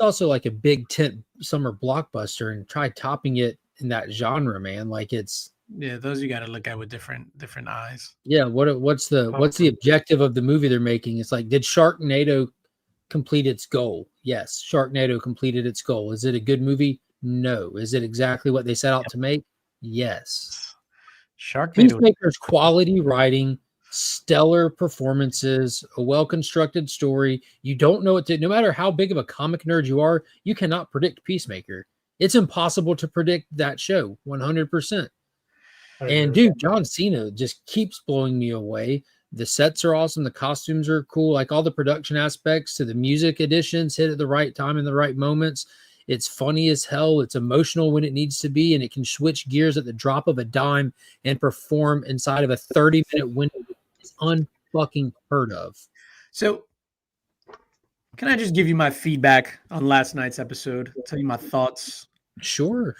also like a big tent summer blockbuster, and try topping it in that genre, man. Like it's those you got to look at with different eyes. Yeah, what's the objective of the movie they're making? It's like, did Sharknado complete its goal? Yes, Sharknado completed its goal. Is it a good movie? No. Is it exactly what they set out to make? Yes. Sharknado. Peacemaker's quality writing, stellar performances, a well-constructed story. You don't know no matter how big of a comic nerd you are, you cannot predict Peacemaker. It's impossible to predict that show 100%. And dude, John Cena just keeps blowing me away. The sets are awesome. The costumes are cool. Like all the production aspects to the music additions hit at the right time in the right moments. It's funny as hell. It's emotional when it needs to be, and it can switch gears at the drop of a dime and perform inside of a 30-minute window. It's unfucking heard of. So, can I just give you my feedback on last night's episode? Tell you my thoughts. Sure.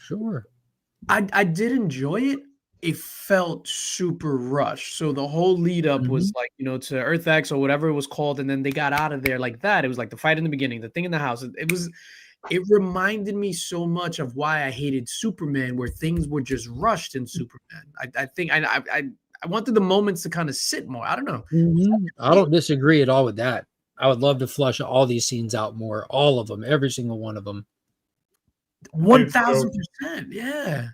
I did enjoy it. It felt super rushed. So the whole lead up was like, to Earth X or whatever it was called, and then they got out of there like that. It was like the fight in the beginning, the thing in the house. It reminded me so much of why I hated Superman, where things were just rushed in Superman. I think I wanted the moments to kind of sit more. I don't know. I don't disagree at all with that. I would love to flush all these scenes out more, all of them, every single one of them. 1000%. Yeah.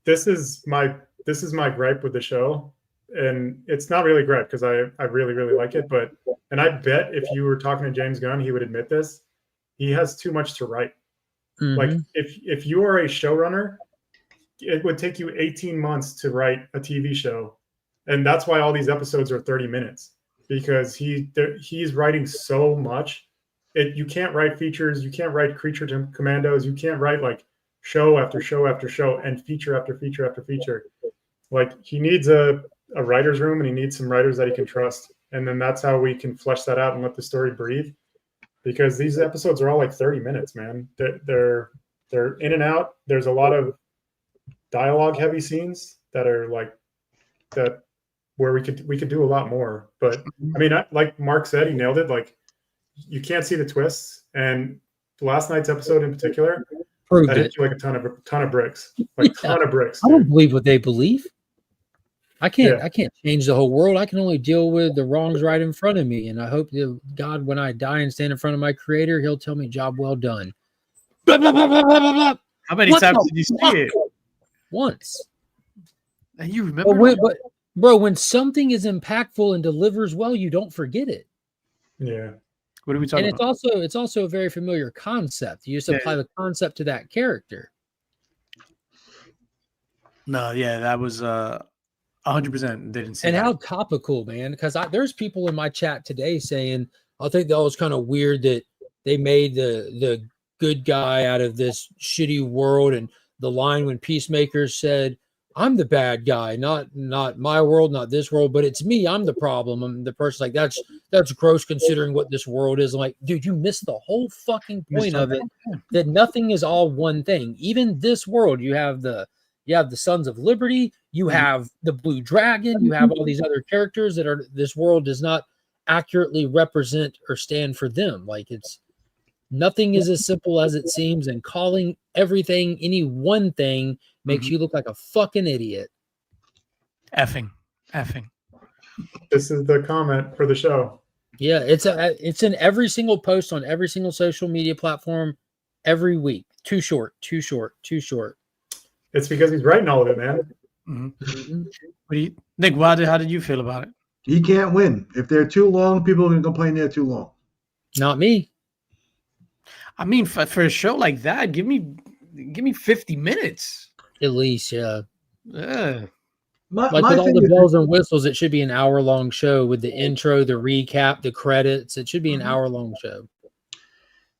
This is my gripe with the show, and it's not really gripe because I really, really like it. And I bet if you were talking to James Gunn, he would admit this. He has too much to write. Like if you are a showrunner, it would take you 18 months to write a TV show. And that's why all these episodes are 30 minutes, because he's writing so much. You can't write features. You can't write Creature Commandos. You can't write like show after show after show and feature after feature after feature. Like he needs a writer's room, and he needs some writers that he can trust. And then that's how we can flesh that out and let the story breathe. Because these episodes are all like 30 minutes, man. They're in and out. There's a lot of dialogue heavy scenes that are like that where we could do a lot more. But I mean, like Mark said, he nailed it. Like you can't see the twists. And last night's episode in particular, that hit you like a ton of bricks. Like ton of bricks. Dude. I don't believe what they believe. I can't change the whole world. I can only deal with the wrongs right in front of me. And I hope that God, when I die and stand in front of my creator, he'll tell me job well done. Blah, blah, blah, blah, blah, blah. How many times did you see it? Once. And you remember? But bro, when something is impactful and delivers well, you don't forget it. Yeah. What are we talking about? And it's also a very familiar concept. You just apply the concept to that character. No, that was 100% didn't see. And that. How topical, man! Because there's people in my chat today saying, I think that was kind of weird that they made the good guy out of this shitty world. And the line when Peacemaker said, I'm the bad guy, not my world, not this world, but it's me. I'm the problem. I'm the person. Like that's gross considering what this world is. I'm like, dude, you missed the whole fucking point of it. That nothing is all one thing. Even this world, you have the Sons of Liberty, you have the Blue Dragon, you have all these other characters that are this world does not accurately represent or stand for them. Like it's nothing is as simple as it seems, and calling everything any one thing makes you look like a fucking idiot. Effing. This is the comment for the show. Yeah, it's in every single post on every single social media platform every week. Too short. It's because he's writing all of it, man. Nick, how did you feel about it? He can't win. If they're too long, people are going to complain they're too long. Not me. I mean, for a show like that, give me 50 minutes. At least, yeah. Yeah. Like with all the bells and whistles, it should be an hour-long show with the intro, the recap, the credits. It should be an hour-long show.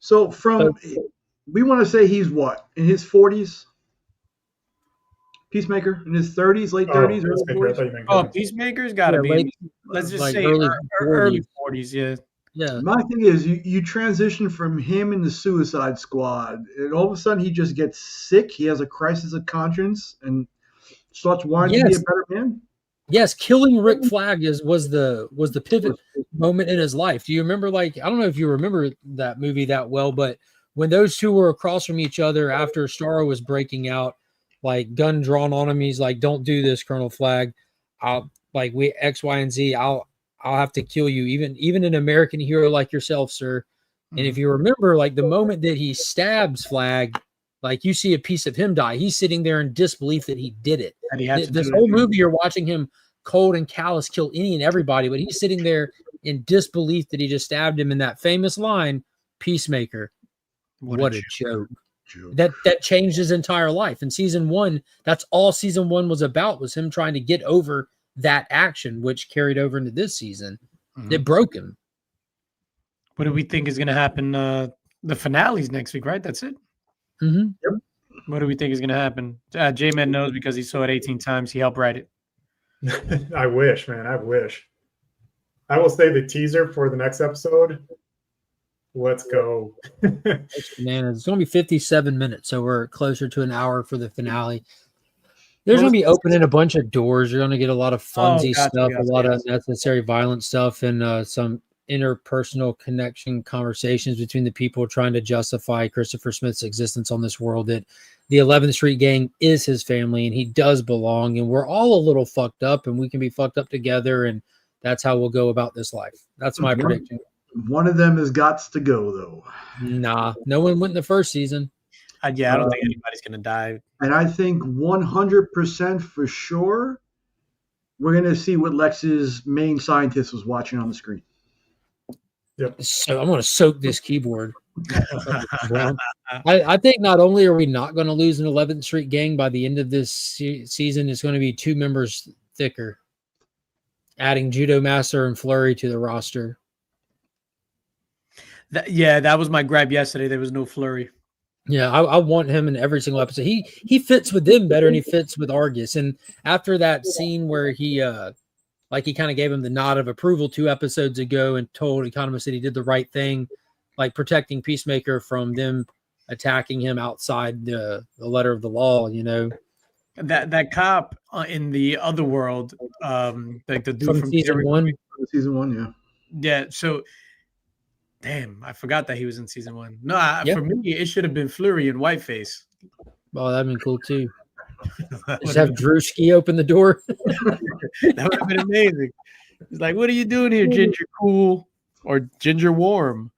So we want to say he's what? In his 40s? Peacemaker? In his 30s, late 30s, early 40s? Peacemaker's got to be. Let's just say early 40s, yeah. Yeah. My thing is, you transition from him in the Suicide Squad, and all of a sudden he just gets sick. He has a crisis of conscience and starts wanting to be a better man. Yes, killing Rick Flag was the pivot moment in his life. Do you remember? Like, I don't know if you remember that movie that well, but when those two were across from each other after Starro was breaking out, like gun drawn on him, he's like, "Don't do this, Colonel Flag. We X, Y, and Z. I'll have to kill you, even an American hero like yourself, sir." And if you remember, like the moment that he stabs Flag, like you see a piece of him die. He's sitting there in disbelief that he did it. This whole movie, you're watching him cold and callous kill any and everybody, but he's sitting there in disbelief that he just stabbed him in that famous line, Peacemaker. What a joke. That changed his entire life. In season 1, that's all season 1 was about, was him trying to get over that action, which carried over into this season. It broke him. What do we think is going to happen? The finale's next week, right? That's it. Yep. What do we think is going to happen? Jmed knows because he saw it 18 times. He helped write it. I wish, man. I wish. I will say the teaser for the next episode. Let's go. It's bananas. It's going to be 57 minutes, so we're closer to an hour for the finale. There's going to be opening a bunch of doors. You're going to get a lot of funsy stuff, a lot of unnecessary violent stuff, and some interpersonal connection conversations between the people trying to justify Christopher Smith's existence on this world, that the 11th Street Gang is his family and he does belong, and we're all a little fucked up and we can be fucked up together, and that's how we'll go about this life. That's my prediction. One of them has got to go, though. Nah, no one went in the first season. I don't think anybody's going to die. And I think 100% for sure we're going to see what Lex's main scientist was watching on the screen. Yep. So I'm going to soak this keyboard. I think not only are we not going to lose an 11th Street Gang by the end of this season, it's going to be 2 members thicker, adding Judo Master and Flurry to the roster. That was my gripe yesterday. There was no Flurry. Yeah, I want him in every single episode. He fits with them better, and he fits with Argus. And after that scene where he kind of gave him the nod of approval 2 episodes ago and told Economist that he did the right thing, like protecting Peacemaker from them attacking him outside the letter of the law, you know. That cop in the other world, like the dude from season 1. Season 1, yeah. Yeah, so damn, I forgot that he was in season 1. No, for me, it should have been Flurry and Whiteface. Oh, that'd been cool too. Just have Drewski open the door. That would have been amazing. He's like, "What are you doing here, Ginger Cool or Ginger Warm?"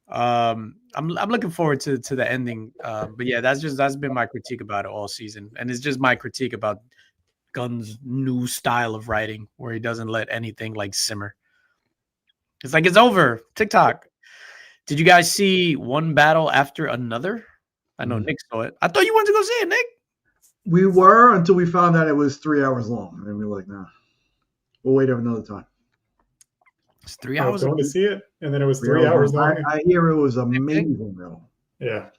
I'm looking forward to the ending. But yeah, that's been my critique about it all season, and it's just my critique about Gunn's new style of writing, where he doesn't let anything like simmer. It's like it's over. TikTok. Did you guys see one battle after another? I know Nick saw it. I thought you wanted to go see it, Nick. We were until we found out it was 3 hours long. And we were like, nah, we'll wait another time. It's 3 hours. I was going to see it, and then it was 3 hours long. I hear it was amazing, though. Yeah.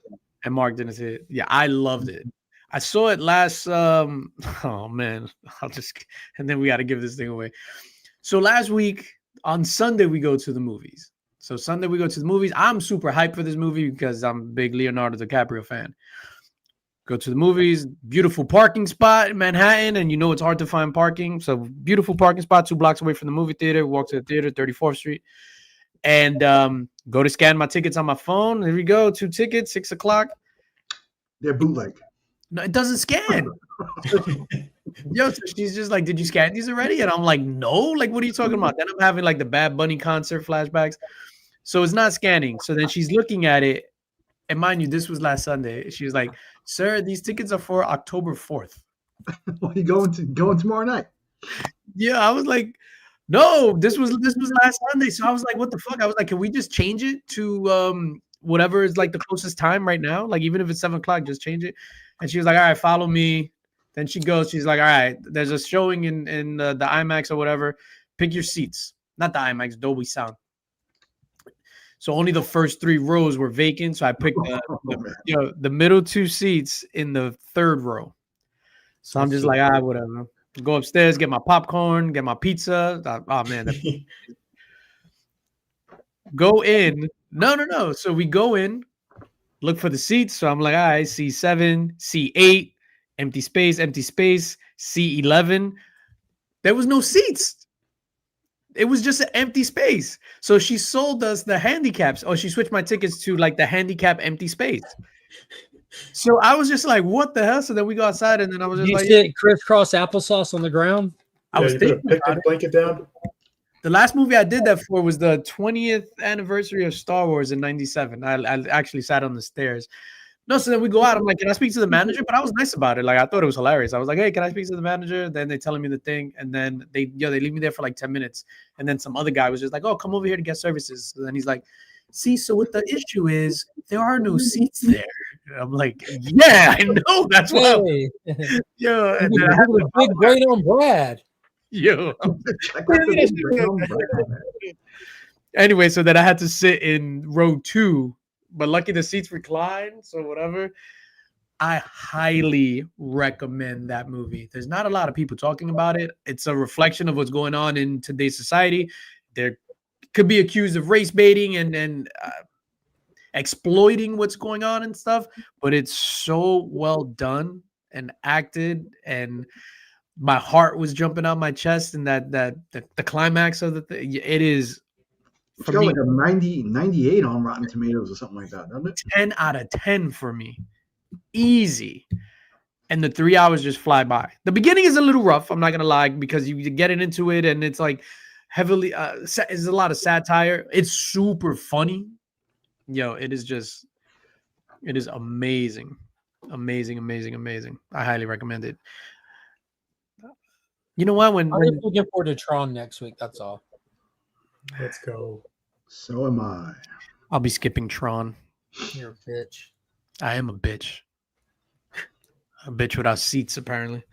And Mark didn't see it. Yeah, I loved it. I saw it last. Oh man, and then we got to give this thing away. So last week on Sunday we go to the movies. So Sunday we go to the movies. I'm super hyped for this movie because I'm a big Leonardo DiCaprio fan. Go to the movies. Beautiful parking spot in Manhattan, and it's hard to find parking. So beautiful parking spot 2 blocks away from the movie theater. Walk to the theater, 34th Street, and go to scan my tickets on my phone. Here we go. 2 tickets, 6 o'clock. They're bootleg. No, it doesn't scan. So she's just like, "Did you scan these already?" And I'm like, "No." Like, what are you talking about? Then I'm having like the Bad Bunny concert flashbacks. So it's not scanning. So then she's looking at it, and mind you, this was last Sunday. She was like, "Sir, these tickets are for October 4th." Well, you going tomorrow night? Yeah, I was like, "No, this was last Sunday." So I was like, "What the fuck?" I was like, "Can we just change it to whatever is like the closest time right now? Like even if it's 7 o'clock, just change it." And she was like, "All right, follow me." Then she goes, she's like, "All right, there's a showing in the IMAX or whatever. Pick your seats." Not the IMAX, Dolby Sound. So only the first 3 rows were vacant. So I picked the middle 2 seats in the 3rd row. So I'm just like, whatever. Go upstairs, get my popcorn, get my pizza. Oh man, go in. No. So we go in, look for the seats. So I'm like, all right, C7, C8, empty space, C11. There was no seats. It was just an empty space. So she sold us the handicaps. She switched my tickets to like the handicap empty space. So I was just like, what the hell? So then we go outside, and then I was just like, sit crisscross applesauce on the ground. I was put a thinking picnic blanket down. The last movie I did that for was the 20th anniversary of Star Wars in '97. I actually sat on the stairs. No, so then we go out. I'm like, "Can I speak to the manager?" But I was nice about it. Like I thought it was hilarious. I was like, "Hey, can I speak to the manager?" Then they telling me the thing, and then they leave me there for like 10 minutes. And then some other guy was just like, "Oh, come over here to get services." And then he's like, "See, so what the issue is, there are no seats there." And I'm like, "Yeah, I know. That's why." Yo, and then I had a big brain on Brad. Yo. Anyway, so then I had to sit in row 2, but lucky the seats recline, so whatever. I highly recommend that movie. There's not a lot of people talking about it. It's a reflection of what's going on in today's society. There could be accused of race baiting and exploiting what's going on and stuff, but it's so well done and acted, and my heart was jumping out my chest, and the climax of the thing, it is it's got like a 98 on Rotten Tomatoes or something like that, doesn't it? 10 out of 10 for me. Easy. And the 3 hours just fly by. The beginning is a little rough, I'm not gonna lie, because you get into it and it's like heavily it's a lot of satire. It's super funny. It is amazing. Amazing. I highly recommend it. You know what? I'm looking forward to Tron next week. That's all. Let's go. So am I. I'll be skipping Tron. You're a bitch. I am a bitch. A bitch without seats, apparently.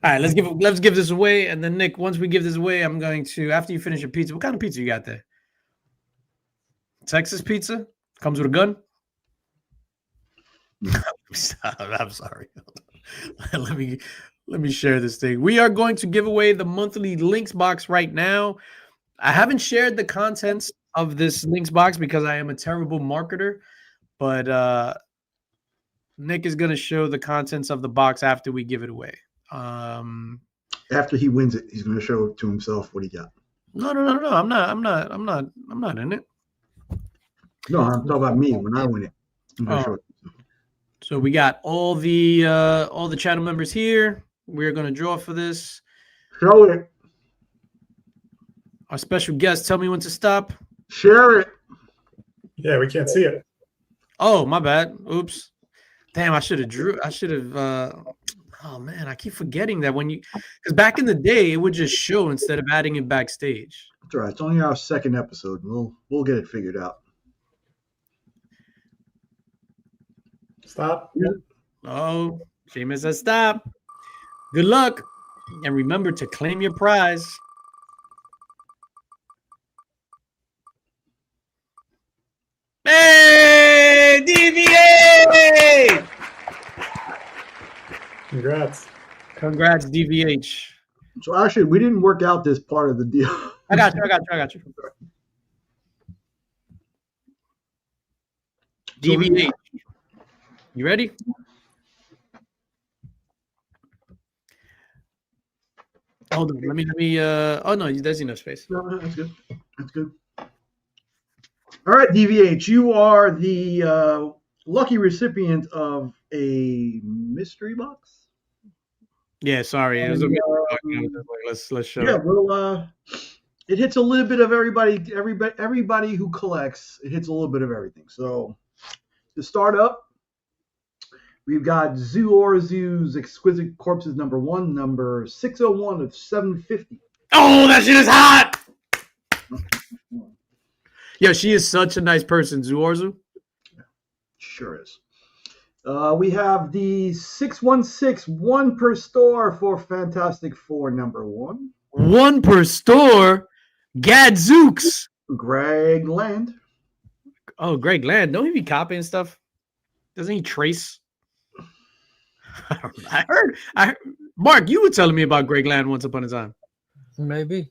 All right, let's give this away, and then Nick, once we give this away, I'm going to, after you finish your pizza, what kind of pizza you got there? Texas pizza? Comes with a gun? I'm sorry. Let me share this thing. We are going to give away the monthly links box right now. I haven't shared the contents of this links box because I am a terrible marketer, but Nick is going to show the contents of the box after we give it away. After he wins it, he's going to show to himself what he got. No. I'm not in it. No, I'm talking about me when I win it. I'm going to show it. So we got all the channel members here. We're going to draw for this. Show it. Our special guest, tell me when to stop. Share it. Yeah, we can't see it. Oh, my bad. Oops. Damn, I should have oh man, I keep forgetting that because back in the day, it would just show instead of adding it backstage. That's all right. It's only our second episode. We'll get it figured out. Stop. Oh, Seamus says stop. Good luck. And remember to claim your prize. Hey, DVA! Congrats. Congrats, DVH. So actually, we didn't work out this part of the deal. I got you. DVH. You ready? Hold on. Let me. Oh no, there's enough space. No, that's good. That's good. All right, DVH, you are the lucky recipient of a mystery box. Yeah, sorry. It was a let's show. Yeah, well, it hits a little bit of everybody who collects. It hits a little bit of everything. So to start up, we've got Zoo Orzu's Exquisite Corpses #1, number 601 of 750. Oh, that shit is hot. Yo, she is such a nice person, Zoo Orzu. Sure is. We have the 616, one per store for Fantastic Four #1. One per store. Gadzooks. Greg Land. Oh, Greg Land. Don't he be copying stuff? Doesn't he trace? I heard. Mark, you were telling me about Greg Land once upon a time. Maybe.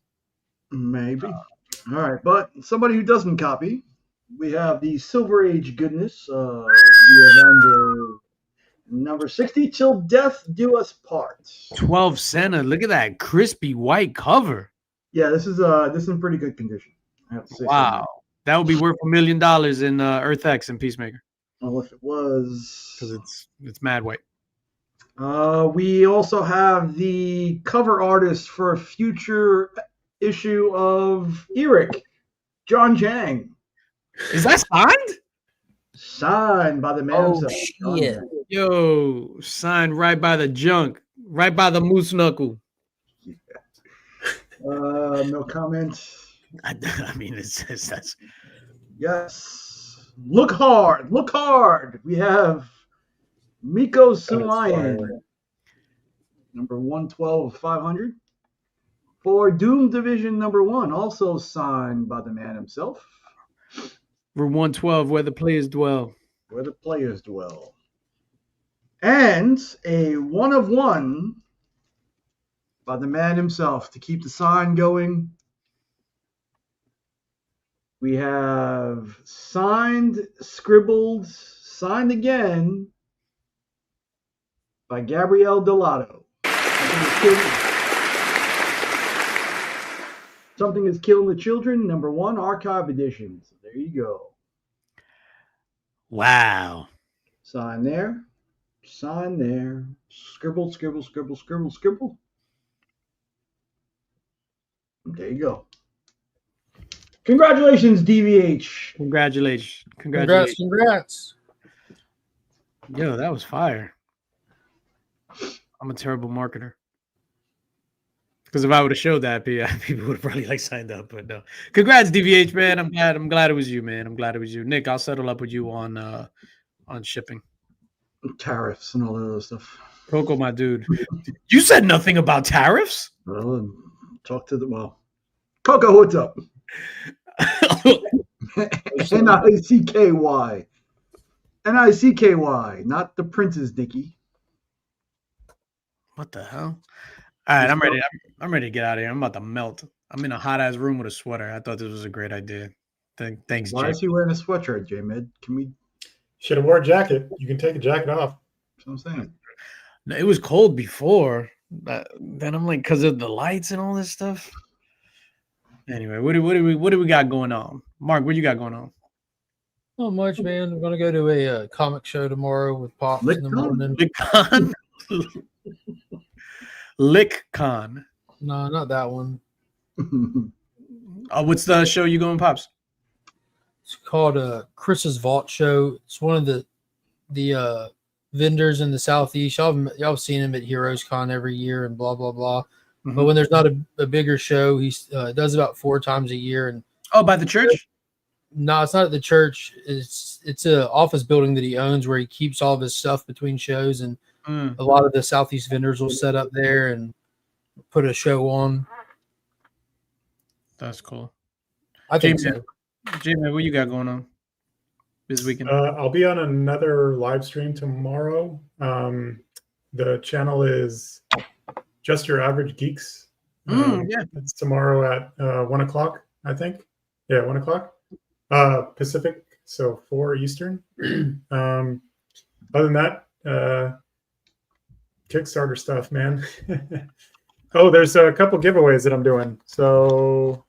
All right, but somebody who doesn't copy, we have the Silver Age goodness of the Avenger number 60, Till Death Do Us Part. 12 Santa. Look at that crispy white cover. Yeah, this is in pretty good condition. I have to say. Wow. That would be worth $1 million in Earth X and Peacemaker. Well, if it was, Because it's mad white. we also have the cover artist for a future issue of Earic, John Jang. Is that signed? Signed by the man himself. John shit. Jang. Yo, signed right by the junk, right by the moose knuckle. No comment. I mean, that's Yes. Look hard. We have Miko Sulayan, number 112 of 500. For Doom Division #1, also signed by the man himself. for 112, where the players dwell. Where the players dwell. And a 1 of 1 by the man himself to keep the sign going. We have signed, scribbled, signed again by Gabrielle Delato. Something is Killing the Children, #1, archive edition. So there you go. Wow. Sign there. Sign there. Scribble, scribble, scribble, scribble, scribble. There you go. Congratulations, DVH. Congrats. Yo, that was fire. I'm a terrible marketer. Because if I would have showed that, people would have probably signed up. But no. Congrats, DVH, man. I'm glad it was you, man. I'm glad it was you. Nick, I'll settle up with you on shipping. Tariffs and all that other stuff. Coco, my dude. You said nothing about tariffs? Well, talk to Coco, what's up? N-I-C-K-Y. N-I-C-K-Y, not the Princess Dicky. What the hell? All right, I'm ready. I'm ready to get out of here. I'm about to melt. I'm in a hot ass room with a sweater. I thought this was a great idea. Thanks, Why Jay. is he wearing a sweatshirt, Jmed? Can we? Should have wore a jacket. You can take a jacket off. That's what I'm saying. No, it was cold before. Then I'm like, because of the lights and all this stuff. Anyway, what do we got going on? Mark, what you got going on? Not much, man. I'm gonna go to a comic show tomorrow with Pops in the morning. LickCon? LickCon. No, not that one. What's the show you going, Pops? It's called Chris's Vault Show. It's one of the vendors in the Southeast. Y'all have seen him at Heroes Con every year and blah blah blah. Mm-hmm. But when there's not a bigger show, he does about 4 times a year. And by the church? No, it's not at the church. It's a office building that he owns where he keeps all of his stuff between shows, and a lot of the Southeast vendors will set up there and put a show on. That's cool. I think so. Jmed, what you got going on this weekend? I'll be on another live stream tomorrow. The channel is Just Your Average Geeks. Yeah. It's tomorrow at 1 o'clock, I think. Yeah, 1 o'clock Pacific, so 4 Eastern. Other than that, Kickstarter stuff, man. Oh, there's a couple giveaways that I'm doing. So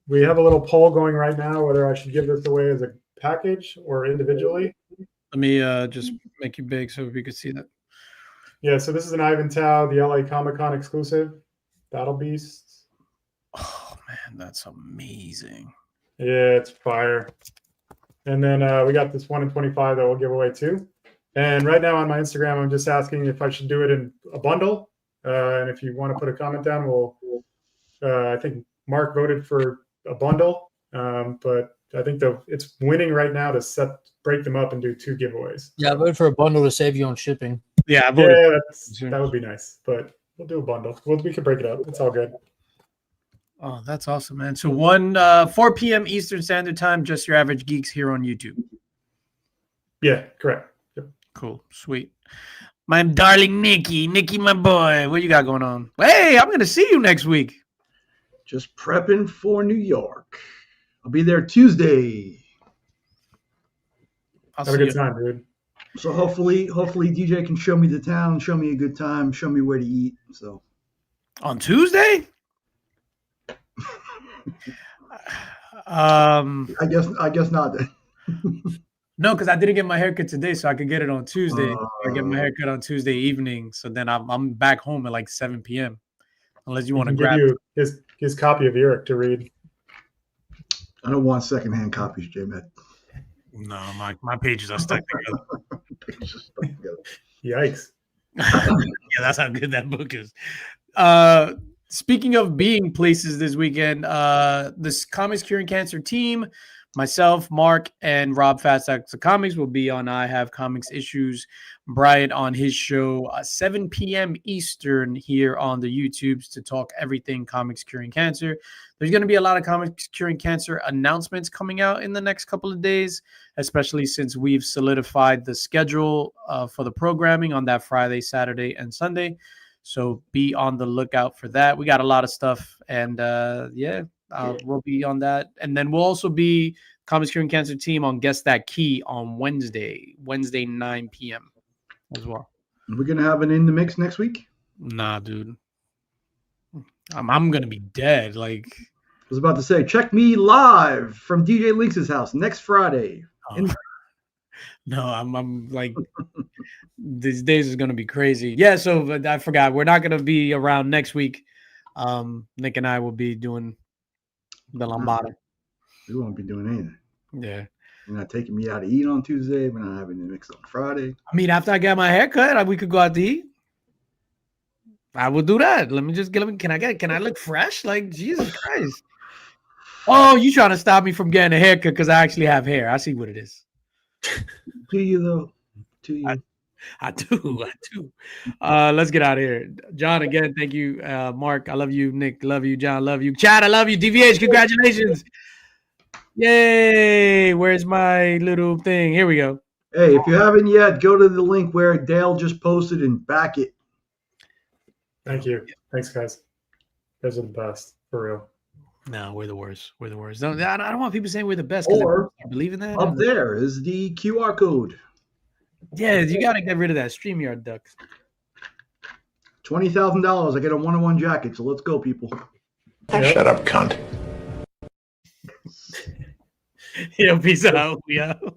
we have a little poll going right now whether I should give this away as a package or individually. Let me just make you big so we can see that. Yeah, so this is an Ivan Tao, the LA Comic-Con exclusive, Battle Beasts. Oh man, that's amazing. Yeah, it's fire. And then we got this 1 in 25 that we'll give away too. And right now on my Instagram, I'm just asking if I should do it in a bundle. And if you want to put a comment down, I think Mark voted for a bundle, but I think it's winning right now to break them up and do 2 giveaways. Yeah, I voted for a bundle to save you on shipping. Yeah, I voted. That would be nice, but we'll do a bundle. We can break it up. It's all good. Oh, that's awesome, man. So 4 p.m. Eastern Standard Time, Just Your Average Geeks here on YouTube. Yeah, correct. Yep. Cool, sweet. My darling Nikki, my boy, what you got going on? Hey, I'm gonna see you next week. Just prepping for New York. I'll be there Tuesday. Have a good time, dude. So hopefully DJ can show me the town, show me a good time, show me where to eat. So on Tuesday? I guess not. No, because I didn't get my haircut today, so I could get it on Tuesday. I get my haircut on Tuesday evening, so then I'm back home at like 7 p.m. Unless you want to grab you his copy of Earic to read. I don't want secondhand copies, Jmed. No, my pages are stuck together. Yikes. Yeah, that's how good that book is. Speaking of being places this weekend, this Comics Curing Cancer team, myself, Mark, and Rob Fast Acts of Comics will be on I Have Comics Issues. Brian on his show 7 p.m. Eastern here on the YouTubes to talk everything Comics Curing Cancer. There's going to be a lot of Comics Curing Cancer announcements coming out in the next couple of days, especially since we've solidified the schedule for the programming on that Friday, Saturday, and Sunday. So be on the lookout for that. We got a lot of stuff, and we'll be on that. And then we'll also be Comics Curing Cancer team on Guess That Key on Wednesday 9 p.m. as well. We're going to have an In the Mix next week? Nah, dude. I'm going to be dead. Like, I was about to say, check me live from DJ Lynx's house next Friday. No, I'm like, these days is going to be crazy. Yeah, so I forgot. We're not going to be around next week. Nick and I will be doing the Lambada. We won't be doing anything. Yeah. You're not taking me out to eat on Tuesday. We're not having the mix on Friday. I mean, after I get my haircut, we could go out to eat. I will do that. Can I look fresh? Like, Jesus Christ. Oh, you trying to stop me from getting a haircut because I actually have hair. I see what it is. Do you, though? Do you? I do. Let's get out of here. John, again, thank you. Mark, I love you. Nick, love you. John, love you. Chad, I love you. DVH, congratulations. Yay. Where's my little thing? Here we go. Hey, if you haven't yet, go to the link where Dale just posted and back it. Thank you. Thanks, guys. You guys are the best, for real. No, we're the worst. We're the worst. I don't want people saying we're the best. Or I believe in that. Up there is the QR code. Yeah, you got to get rid of that StreamYard ducks. $20,000. I get a one-on-one jacket. So let's go, people. Yep. Shut up, cunt. Yo, peace out. We out.